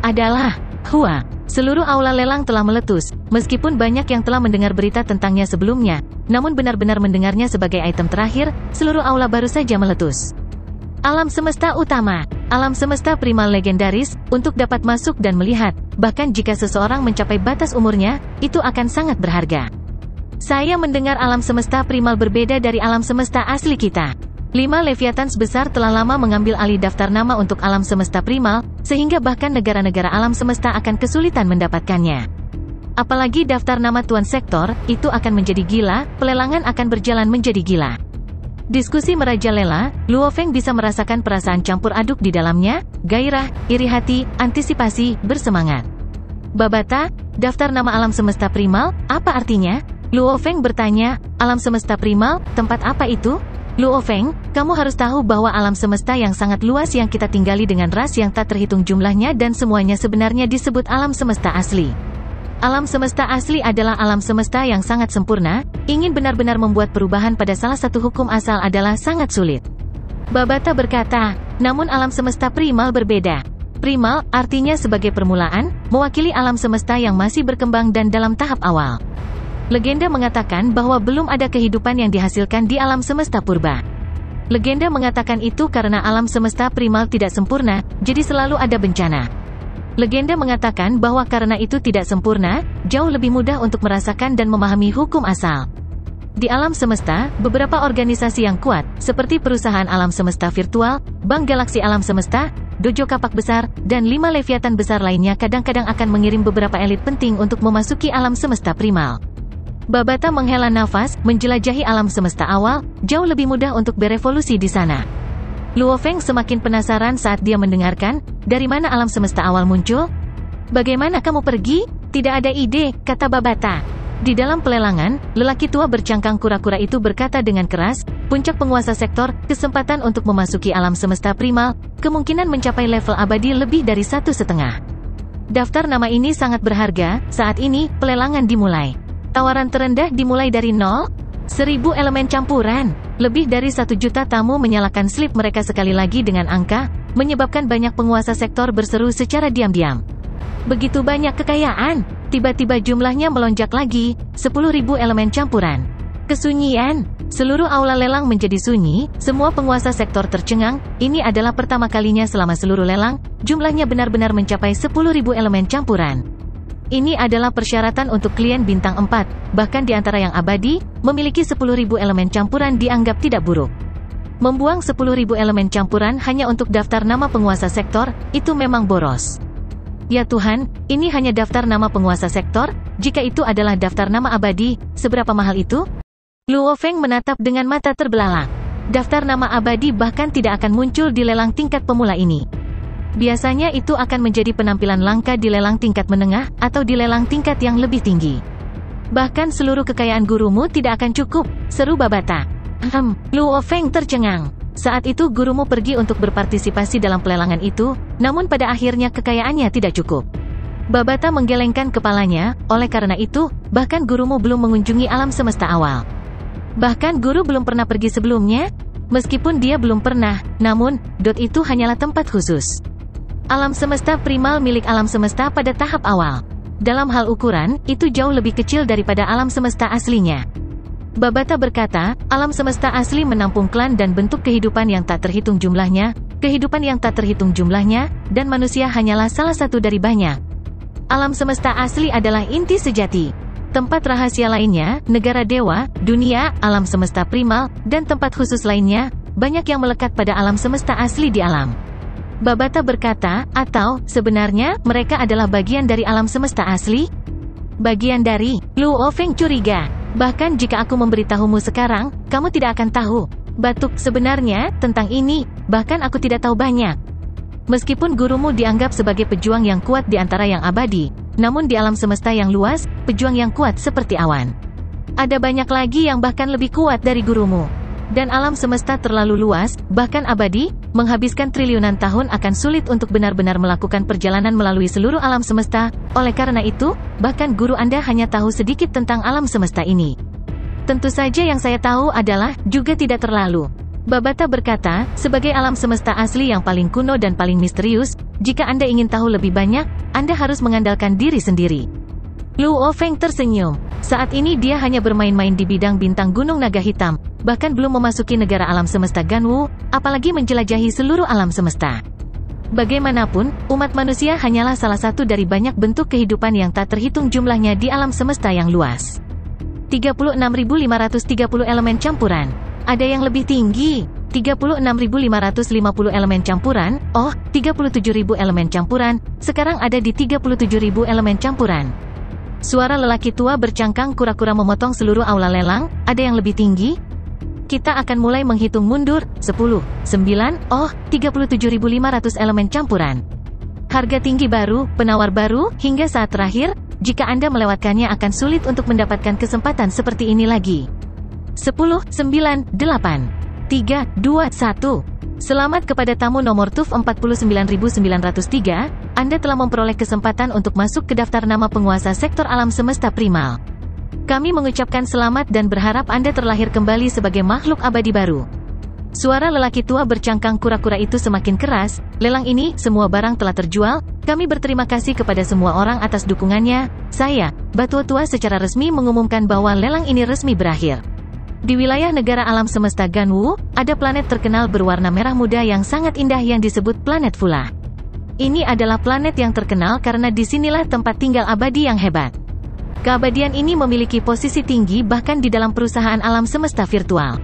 Adalah, Hua. Seluruh aula lelang telah meletus, meskipun banyak yang telah mendengar berita tentangnya sebelumnya, namun benar-benar mendengarnya sebagai item terakhir, seluruh aula baru saja meletus. Alam semesta utama, alam semesta primal legendaris, untuk dapat masuk dan melihat, bahkan jika seseorang mencapai batas umurnya, itu akan sangat berharga. Saya mendengar alam semesta primal berbeda dari alam semesta asli kita. 5 Leviathan besar telah lama mengambil alih daftar nama untuk alam semesta primal, sehingga bahkan negara-negara alam semesta akan kesulitan mendapatkannya. Apalagi daftar nama Tuan Sektor, itu akan menjadi gila, pelelangan akan berjalan menjadi gila. Diskusi merajalela, Luo Feng bisa merasakan perasaan campur aduk di dalamnya, gairah, iri hati, antisipasi, bersemangat. Babata, daftar nama alam semesta primal, apa artinya? Luo Feng bertanya, alam semesta primal, tempat apa itu? Luo Feng, kamu harus tahu bahwa alam semesta yang sangat luas yang kita tinggali dengan ras yang tak terhitung jumlahnya dan semuanya sebenarnya disebut alam semesta asli. Alam semesta asli adalah alam semesta yang sangat sempurna, ingin benar-benar membuat perubahan pada salah satu hukum asal adalah sangat sulit. Babata berkata, namun alam semesta primal berbeda. Primal, artinya sebagai permulaan, mewakili alam semesta yang masih berkembang dan dalam tahap awal. Legenda mengatakan bahwa belum ada kehidupan yang dihasilkan di alam semesta purba. Legenda mengatakan itu karena alam semesta primal tidak sempurna, jadi selalu ada bencana. Legenda mengatakan bahwa karena itu tidak sempurna, jauh lebih mudah untuk merasakan dan memahami hukum asal. Di alam semesta, beberapa organisasi yang kuat, seperti perusahaan alam semesta virtual, bank galaksi alam semesta, dojo kapak besar, dan 5 Leviathan besar lainnya kadang-kadang akan mengirim beberapa elit penting untuk memasuki alam semesta primal. Babata menghela nafas, menjelajahi alam semesta awal, jauh lebih mudah untuk berevolusi di sana. Luo Feng semakin penasaran saat dia mendengarkan, dari mana alam semesta awal muncul? Bagaimana kamu pergi? Tidak ada ide, kata Babata. Di dalam pelelangan, lelaki tua bercangkang kura-kura itu berkata dengan keras, puncak penguasa sektor, kesempatan untuk memasuki alam semesta primal, kemungkinan mencapai level abadi lebih dari 1,5. Daftar nama ini sangat berharga, saat ini, pelelangan dimulai. Tawaran terendah dimulai dari 0,1000 elemen campuran. Lebih dari 1 juta tamu menyalakan slip mereka sekali lagi dengan angka, menyebabkan banyak penguasa sektor berseru secara diam-diam. Begitu banyak kekayaan, tiba-tiba jumlahnya melonjak lagi, 10.000 elemen campuran. Kesunyian, seluruh aula lelang menjadi sunyi, semua penguasa sektor tercengang, ini adalah pertama kalinya selama seluruh lelang, jumlahnya benar-benar mencapai 10.000 elemen campuran. Ini adalah persyaratan untuk klien bintang 4, bahkan di antara yang abadi, memiliki 10.000 elemen campuran dianggap tidak buruk. Membuang 10.000 elemen campuran hanya untuk daftar nama penguasa sektor, itu memang boros. Ya Tuhan, ini hanya daftar nama penguasa sektor, jika itu adalah daftar nama abadi, seberapa mahal itu? Luo Feng menatap dengan mata terbelalak. Daftar nama abadi bahkan tidak akan muncul di lelang tingkat pemula ini. Biasanya itu akan menjadi penampilan langka di lelang tingkat menengah, atau di lelang tingkat yang lebih tinggi. Bahkan seluruh kekayaan gurumu tidak akan cukup, seru Babata. Luo Feng tercengang. Saat itu gurumu pergi untuk berpartisipasi dalam pelelangan itu, namun pada akhirnya kekayaannya tidak cukup. Babata menggelengkan kepalanya, oleh karena itu, bahkan gurumu belum mengunjungi alam semesta awal. Bahkan guru belum pernah pergi sebelumnya? Meskipun dia belum pernah, namun, itu hanyalah tempat khusus. Alam semesta primal milik alam semesta pada tahap awal. Dalam hal ukuran, itu jauh lebih kecil daripada alam semesta aslinya. Babata berkata, alam semesta asli menampung klan dan bentuk kehidupan yang tak terhitung jumlahnya, dan manusia hanyalah salah satu dari banyak. Alam semesta asli adalah inti sejati. Tempat rahasia lainnya, negara dewa, dunia, alam semesta primal, dan tempat khusus lainnya, banyak yang melekat pada alam semesta asli di alam. Babata berkata, atau, sebenarnya, mereka adalah bagian dari alam semesta asli? Bagian dari, Lu Ofeng curiga. Bahkan jika aku memberitahumu sekarang, kamu tidak akan tahu. Batuk, sebenarnya, tentang ini, bahkan aku tidak tahu banyak. Meskipun gurumu dianggap sebagai pejuang yang kuat di antara yang abadi, namun di alam semesta yang luas, pejuang yang kuat seperti awan. Ada banyak lagi yang bahkan lebih kuat dari gurumu. Dan alam semesta terlalu luas, bahkan abadi, menghabiskan triliunan tahun akan sulit untuk benar-benar melakukan perjalanan melalui seluruh alam semesta. Oleh karena itu, bahkan guru Anda hanya tahu sedikit tentang alam semesta ini. Tentu saja yang saya tahu adalah, juga tidak terlalu. Babata berkata, sebagai alam semesta asli yang paling kuno dan paling misterius, jika Anda ingin tahu lebih banyak, Anda harus mengandalkan diri sendiri. Lu Ofeng tersenyum. Saat ini dia hanya bermain-main di bidang bintang Gunung Naga Hitam, bahkan belum memasuki negara alam semesta Ganwu, apalagi menjelajahi seluruh alam semesta. Bagaimanapun, umat manusia hanyalah salah satu dari banyak bentuk kehidupan yang tak terhitung jumlahnya di alam semesta yang luas. 36.530 elemen campuran. Ada yang lebih tinggi. 36.550 elemen campuran. Oh, 37.000 elemen campuran. Sekarang ada di 37.000 elemen campuran. Suara lelaki tua bercangkang kura-kura memotong seluruh aula lelang. Ada yang lebih tinggi? Kita akan mulai menghitung mundur. 10, 9, oh, 37.500 elemen campuran. Harga tinggi baru, penawar baru, hingga saat terakhir, jika Anda melewatkannya akan sulit untuk mendapatkan kesempatan seperti ini lagi. 10, 9, 8, 3, 2, 1. Selamat kepada tamu nomor TUF 49903, Anda telah memperoleh kesempatan untuk masuk ke daftar nama penguasa sektor alam semesta primal. Kami mengucapkan selamat dan berharap Anda terlahir kembali sebagai makhluk abadi baru. Suara lelaki tua bercangkang kura-kura itu semakin keras. Lelang ini, semua barang telah terjual. Kami berterima kasih kepada semua orang atas dukungannya. Saya, Batua Tua secara resmi mengumumkan bahwa lelang ini resmi berakhir. Di wilayah negara alam semesta Ganwu, ada planet terkenal berwarna merah muda yang sangat indah yang disebut planet Fula. Ini adalah planet yang terkenal karena disinilah tempat tinggal abadi yang hebat. Keabadian ini memiliki posisi tinggi bahkan di dalam perusahaan alam semesta virtual.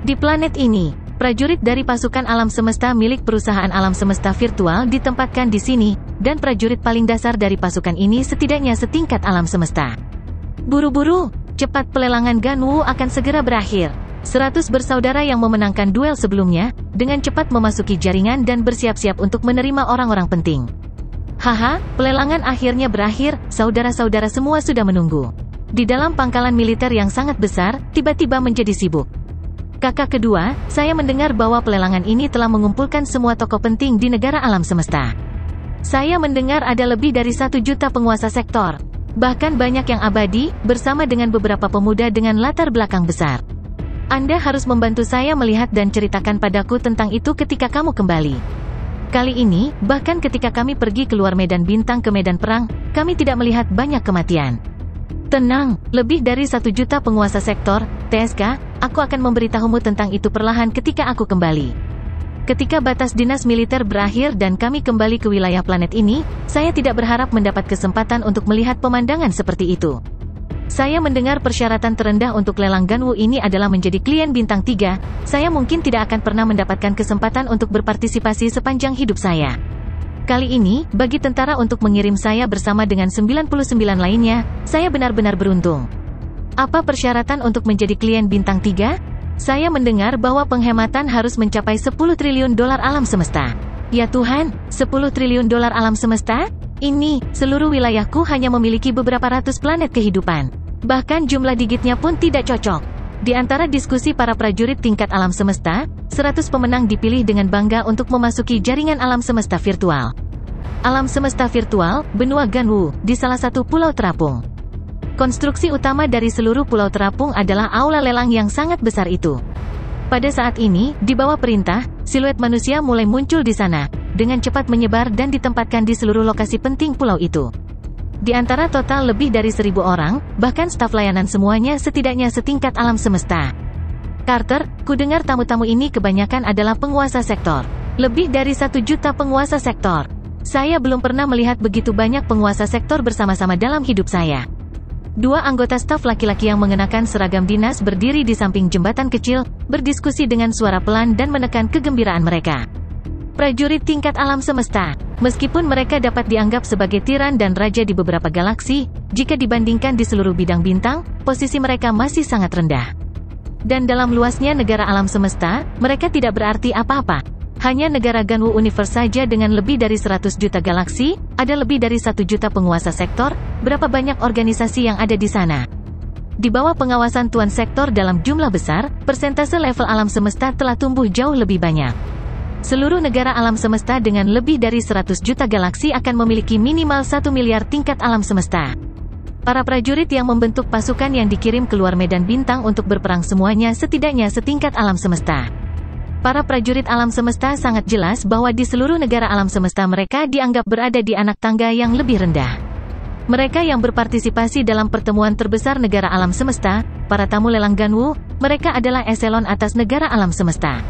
Di planet ini, prajurit dari pasukan alam semesta milik perusahaan alam semesta virtual ditempatkan di sini, dan prajurit paling dasar dari pasukan ini setidaknya setingkat alam semesta. Buru-buru! Cepat, pelelangan Ganwu akan segera berakhir. 100 bersaudara yang memenangkan duel sebelumnya, dengan cepat memasuki jaringan dan bersiap-siap untuk menerima orang-orang penting. Haha, pelelangan akhirnya berakhir, saudara-saudara semua sudah menunggu. Di dalam pangkalan militer yang sangat besar, tiba-tiba menjadi sibuk. Kakak kedua, saya mendengar bahwa pelelangan ini telah mengumpulkan semua tokoh penting di negara alam semesta. Saya mendengar ada lebih dari 1 juta penguasa sektor. Bahkan banyak yang abadi, bersama dengan beberapa pemuda dengan latar belakang besar. Anda harus membantu saya melihat dan ceritakan padaku tentang itu ketika kamu kembali. Kali ini, bahkan ketika kami pergi keluar medan bintang ke medan perang, kami tidak melihat banyak kematian. Tenang, lebih dari 1 juta penguasa sektor, TSK, aku akan memberitahumu tentang itu perlahan ketika aku kembali. Ketika batas dinas militer berakhir dan kami kembali ke wilayah planet ini, saya tidak berharap mendapat kesempatan untuk melihat pemandangan seperti itu. Saya mendengar persyaratan terendah untuk lelang Ganwu ini adalah menjadi klien bintang 3, saya mungkin tidak akan pernah mendapatkan kesempatan untuk berpartisipasi sepanjang hidup saya. Kali ini, bagi tentara untuk mengirim saya bersama dengan 99 lainnya, saya benar-benar beruntung. Apa persyaratan untuk menjadi klien bintang 3? Saya mendengar bahwa penghematan harus mencapai 10 triliun dolar alam semesta. Ya Tuhan, 10 triliun dolar alam semesta? Ini, seluruh wilayahku hanya memiliki beberapa ratus planet kehidupan. Bahkan jumlah digitnya pun tidak cocok. Di antara diskusi para prajurit tingkat alam semesta, 100 pemenang dipilih dengan bangga untuk memasuki jaringan alam semesta virtual. Alam semesta virtual, benua Ganwu, di salah satu pulau terapung. Konstruksi utama dari seluruh pulau terapung adalah aula lelang yang sangat besar itu. Pada saat ini, di bawah perintah, siluet manusia mulai muncul di sana. dengan cepat menyebar dan ditempatkan di seluruh lokasi penting pulau itu. Di antara total lebih dari 1.000 orang, bahkan staf layanan semuanya setidaknya setingkat alam semesta. Carter, kudengar tamu-tamu ini kebanyakan adalah penguasa sektor. Lebih dari 1 juta penguasa sektor. Saya belum pernah melihat begitu banyak penguasa sektor bersama-sama dalam hidup saya. 2 anggota staf laki-laki yang mengenakan seragam dinas berdiri di samping jembatan kecil, berdiskusi dengan suara pelan dan menekan kegembiraan mereka. Prajurit tingkat alam semesta. Meskipun mereka dapat dianggap sebagai tiran dan raja di beberapa galaksi, jika dibandingkan di seluruh bidang bintang, posisi mereka masih sangat rendah. Dan dalam luasnya negara alam semesta, mereka tidak berarti apa-apa. Hanya negara Ganwu Universe saja dengan lebih dari 100 juta galaksi, ada lebih dari 1 juta penguasa sektor, berapa banyak organisasi yang ada di sana. Di bawah pengawasan tuan sektor dalam jumlah besar, persentase level alam semesta telah tumbuh jauh lebih banyak. Seluruh negara alam semesta dengan lebih dari 100 juta galaksi akan memiliki minimal 1 miliar tingkat alam semesta. Para prajurit yang membentuk pasukan yang dikirim keluar medan bintang untuk berperang semuanya setidaknya setingkat alam semesta. Para prajurit alam semesta sangat jelas bahwa di seluruh negara alam semesta mereka dianggap berada di anak tangga yang lebih rendah. Mereka yang berpartisipasi dalam pertemuan terbesar negara alam semesta, para tamu lelang Ganwu, mereka adalah eselon atas negara alam semesta.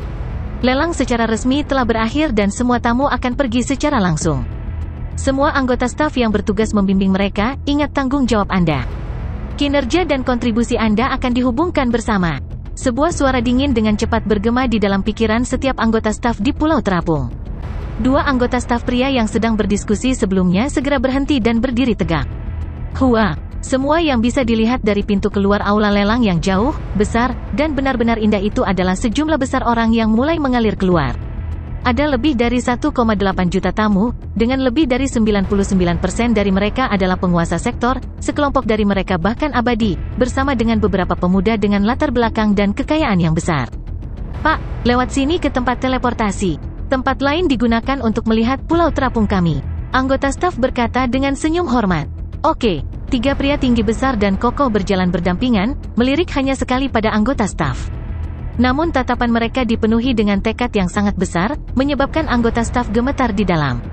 Lelang secara resmi telah berakhir dan semua tamu akan pergi secara langsung. Semua anggota staf yang bertugas membimbing mereka, ingat tanggung jawab Anda. Kinerja dan kontribusi Anda akan dihubungkan bersama. Sebuah suara dingin dengan cepat bergema di dalam pikiran setiap anggota staf di Pulau Terapung. 2 anggota staf pria yang sedang berdiskusi sebelumnya segera berhenti dan berdiri tegak. Hua! Semua yang bisa dilihat dari pintu keluar aula lelang yang jauh, besar, dan benar-benar indah itu adalah sejumlah besar orang yang mulai mengalir keluar. Ada lebih dari 1,8 juta tamu, dengan lebih dari 99% dari mereka adalah penguasa sektor, sekelompok dari mereka bahkan abadi, bersama dengan beberapa pemuda dengan latar belakang dan kekayaan yang besar. Pak, lewat sini ke tempat teleportasi. Tempat lain digunakan untuk melihat pulau terapung kami. Anggota staf berkata dengan senyum hormat. Oke, 3 pria tinggi besar dan kokoh berjalan berdampingan, melirik hanya sekali pada anggota staf. Namun tatapan mereka dipenuhi dengan tekad yang sangat besar, menyebabkan anggota staf gemetar di dalam.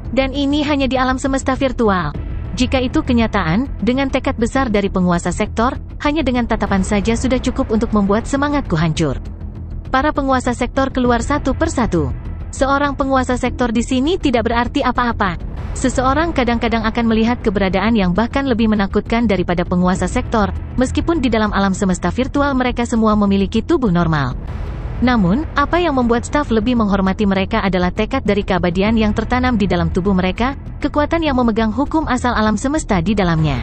Dan ini hanya di alam semesta virtual. Jika itu kenyataan, dengan tekad besar dari penguasa sektor, hanya dengan tatapan saja sudah cukup untuk membuat semangatku hancur. Para penguasa sektor keluar satu persatu. Seorang penguasa sektor di sini tidak berarti apa-apa. Seseorang kadang-kadang akan melihat keberadaan yang bahkan lebih menakutkan daripada penguasa sektor, meskipun di dalam alam semesta virtual mereka semua memiliki tubuh normal. Namun, apa yang membuat staf lebih menghormati mereka adalah tekad dari keabadian yang tertanam di dalam tubuh mereka, kekuatan yang memegang hukum asal alam semesta di dalamnya.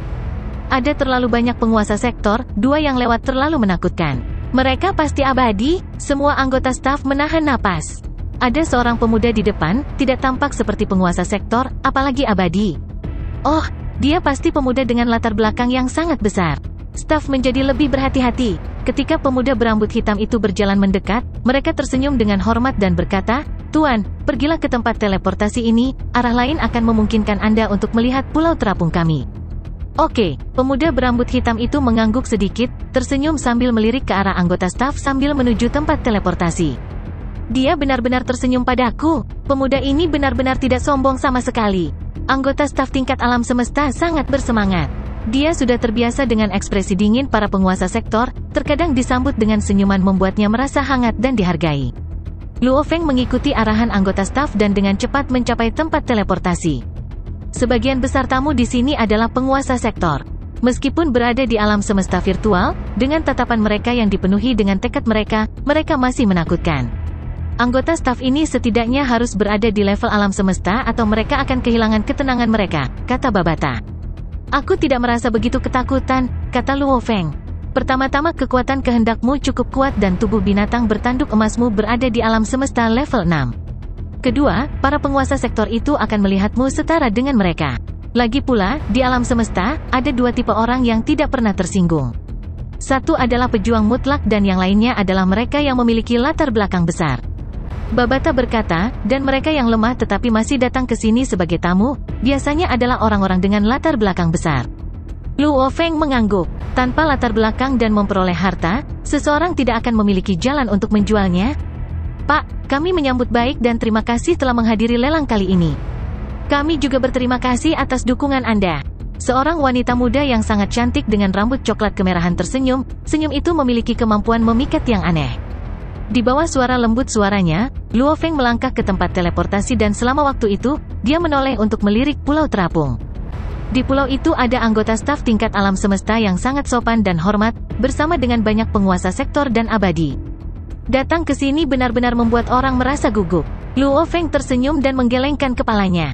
Ada terlalu banyak penguasa sektor, 2 yang lewat terlalu menakutkan. Mereka pasti abadi, semua anggota staf menahan napas. Ada seorang pemuda di depan, tidak tampak seperti penguasa sektor, apalagi abadi. Oh, dia pasti pemuda dengan latar belakang yang sangat besar. Staf menjadi lebih berhati-hati. Ketika pemuda berambut hitam itu berjalan mendekat, mereka tersenyum dengan hormat dan berkata, "Tuan, pergilah ke tempat teleportasi ini, arah lain akan memungkinkan Anda untuk melihat pulau terapung kami." Oke, pemuda berambut hitam itu mengangguk sedikit, tersenyum sambil melirik ke arah anggota staf sambil menuju tempat teleportasi. Dia benar-benar tersenyum padaku. Pemuda ini benar-benar tidak sombong sama sekali. Anggota staf tingkat alam semesta sangat bersemangat. Dia sudah terbiasa dengan ekspresi dingin para penguasa sektor, terkadang disambut dengan senyuman membuatnya merasa hangat dan dihargai. Luo Feng mengikuti arahan anggota staf dan dengan cepat mencapai tempat teleportasi. Sebagian besar tamu di sini adalah penguasa sektor. Meskipun berada di alam semesta virtual, dengan tatapan mereka yang dipenuhi dengan tekad mereka, mereka masih menakutkan. Anggota staf ini setidaknya harus berada di level alam semesta atau mereka akan kehilangan ketenangan mereka, kata Babata. Aku tidak merasa begitu ketakutan, kata Luo Feng. Pertama-tama kekuatan kehendakmu cukup kuat dan tubuh binatang bertanduk emasmu berada di alam semesta level 6. Kedua, para penguasa sektor itu akan melihatmu setara dengan mereka. Lagi pula, di alam semesta, ada 2 tipe orang yang tidak pernah tersinggung. Satu adalah pejuang mutlak dan yang lainnya adalah mereka yang memiliki latar belakang besar. Babata berkata, dan mereka yang lemah tetapi masih datang ke sini sebagai tamu, biasanya adalah orang-orang dengan latar belakang besar. Luo Feng mengangguk. Tanpa latar belakang dan memperoleh harta, seseorang tidak akan memiliki jalan untuk menjualnya. Pak, kami menyambut baik dan terima kasih telah menghadiri lelang kali ini. Kami juga berterima kasih atas dukungan Anda. Seorang wanita muda yang sangat cantik dengan rambut coklat kemerahan tersenyum, senyum itu memiliki kemampuan memikat yang aneh. Di bawah suara lembut suaranya, Luo Feng melangkah ke tempat teleportasi dan selama waktu itu, dia menoleh untuk melirik pulau terapung. Di pulau itu ada anggota staf tingkat alam semesta yang sangat sopan dan hormat, bersama dengan banyak penguasa sektor dan abadi. Datang ke sini benar-benar membuat orang merasa gugup. Luo Feng tersenyum dan menggelengkan kepalanya.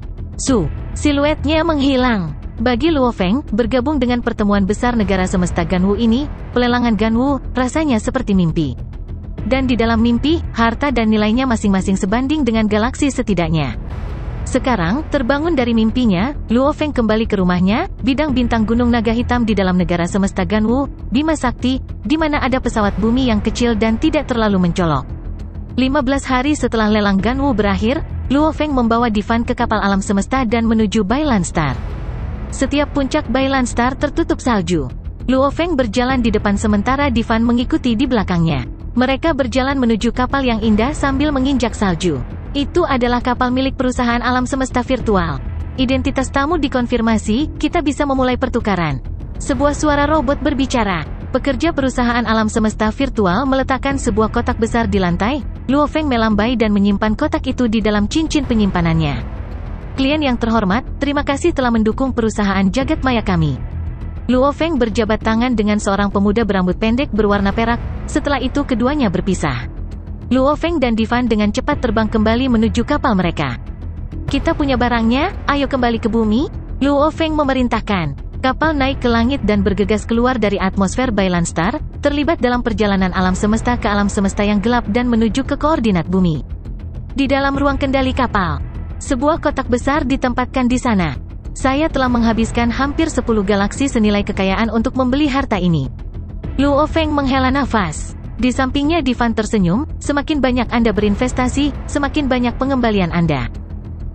Siluetnya menghilang. Bagi Luo Feng, bergabung dengan pertemuan besar negara semesta Ganwu ini, pelelangan Ganwu, rasanya seperti mimpi. Dan di dalam mimpi, harta dan nilainya masing-masing sebanding dengan galaksi setidaknya. Sekarang, terbangun dari mimpinya, Luo Feng kembali ke rumahnya, bidang bintang Gunung Naga Hitam di dalam negara semesta Ganwu, Bima Sakti, di mana ada pesawat bumi yang kecil dan tidak terlalu mencolok. 15 hari setelah lelang Ganwu berakhir, Luo Feng membawa Divan ke kapal alam semesta dan menuju Bailan Star. Setiap puncak Bailan Star tertutup salju. Luo Feng berjalan di depan sementara Divan mengikuti di belakangnya. Mereka berjalan menuju kapal yang indah sambil menginjak salju. Itu adalah kapal milik perusahaan alam semesta virtual. Identitas tamu dikonfirmasi, kita bisa memulai pertukaran. Sebuah suara robot berbicara. Pekerja perusahaan alam semesta virtual meletakkan sebuah kotak besar di lantai. Luo Feng melambai dan menyimpan kotak itu di dalam cincin penyimpanannya. Klien yang terhormat, terima kasih telah mendukung perusahaan jagat maya kami. Luo Feng berjabat tangan dengan seorang pemuda berambut pendek berwarna perak, setelah itu keduanya berpisah. Luo Feng dan Divan dengan cepat terbang kembali menuju kapal mereka. Kita punya barangnya, ayo kembali ke bumi, Luo Feng memerintahkan. Kapal naik ke langit dan bergegas keluar dari atmosfer Bailan Star, terlibat dalam perjalanan alam semesta ke alam semesta yang gelap dan menuju ke koordinat bumi. Di dalam ruang kendali kapal, sebuah kotak besar ditempatkan di sana. Saya telah menghabiskan hampir 10 galaksi senilai kekayaan untuk membeli harta ini. Luo Feng menghela nafas. Di sampingnya Divan tersenyum, semakin banyak Anda berinvestasi, semakin banyak pengembalian Anda.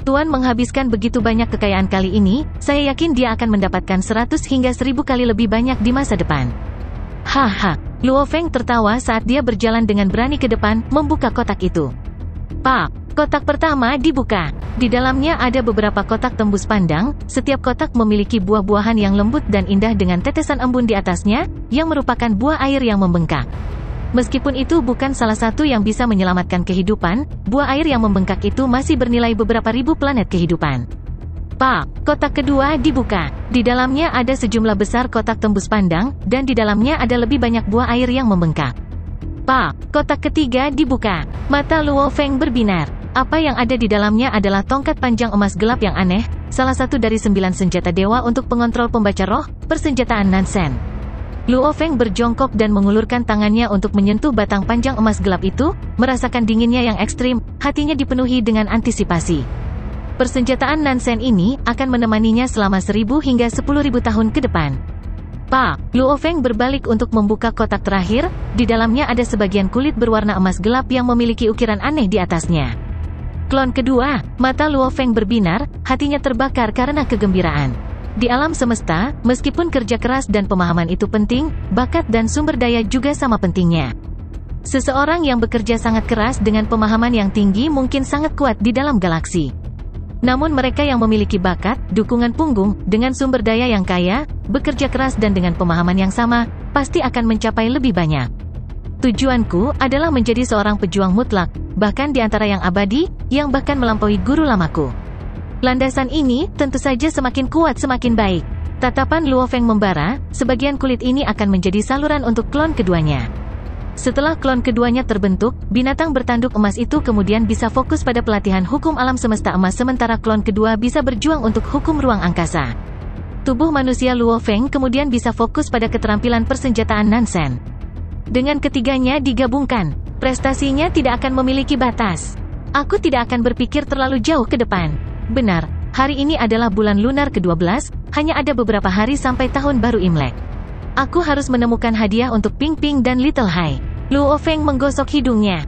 Tuan menghabiskan begitu banyak kekayaan kali ini, saya yakin dia akan mendapatkan 100 hingga 1000 kali lebih banyak di masa depan. Haha, Luo Feng tertawa saat dia berjalan dengan berani ke depan, membuka kotak itu. Pak, kotak pertama dibuka. Di dalamnya ada beberapa kotak tembus pandang, setiap kotak memiliki buah-buahan yang lembut dan indah dengan tetesan embun di atasnya, yang merupakan buah air yang membengkak. Meskipun itu bukan salah satu yang bisa menyelamatkan kehidupan, buah air yang membengkak itu masih bernilai beberapa ribu planet kehidupan. Pak, kotak kedua dibuka. Di dalamnya ada sejumlah besar kotak tembus pandang, dan di dalamnya ada lebih banyak buah air yang membengkak. Pak, kotak ketiga dibuka. Mata Luo Feng berbinar. Apa yang ada di dalamnya adalah tongkat panjang emas gelap yang aneh, salah satu dari 9 senjata dewa untuk pengontrol pembaca roh, persenjataan Nansen. Luo Feng berjongkok dan mengulurkan tangannya untuk menyentuh batang panjang emas gelap itu, merasakan dinginnya yang ekstrim, hatinya dipenuhi dengan antisipasi. Persenjataan Nansen ini akan menemaninya selama 1000 hingga 10.000 tahun ke depan. Pak, Luo Feng berbalik untuk membuka kotak terakhir, di dalamnya ada sebagian kulit berwarna emas gelap yang memiliki ukiran aneh di atasnya. Klon kedua, mata Luo Feng berbinar, hatinya terbakar karena kegembiraan. Di alam semesta, meskipun kerja keras dan pemahaman itu penting, bakat dan sumber daya juga sama pentingnya. Seseorang yang bekerja sangat keras dengan pemahaman yang tinggi mungkin sangat kuat di dalam galaksi. Namun mereka yang memiliki bakat, dukungan punggung, dengan sumber daya yang kaya, bekerja keras dan dengan pemahaman yang sama, pasti akan mencapai lebih banyak. Tujuanku adalah menjadi seorang pejuang mutlak, bahkan di antara yang abadi, yang bahkan melampaui guru lamaku. Landasan ini, tentu saja semakin kuat semakin baik. Tatapan Luo Feng membara, sebagian kulit ini akan menjadi saluran untuk klon keduanya. Setelah klon keduanya terbentuk, binatang bertanduk emas itu kemudian bisa fokus pada pelatihan hukum alam semesta emas sementara klon kedua bisa berjuang untuk hukum ruang angkasa. Tubuh manusia Luo Feng kemudian bisa fokus pada keterampilan persenjataan Nansen. Dengan ketiganya digabungkan, prestasinya tidak akan memiliki batas. Aku tidak akan berpikir terlalu jauh ke depan. Benar, hari ini adalah bulan lunar ke-12, hanya ada beberapa hari sampai tahun baru Imlek. Aku harus menemukan hadiah untuk Ping Ping dan Little Hai. Luo Feng menggosok hidungnya.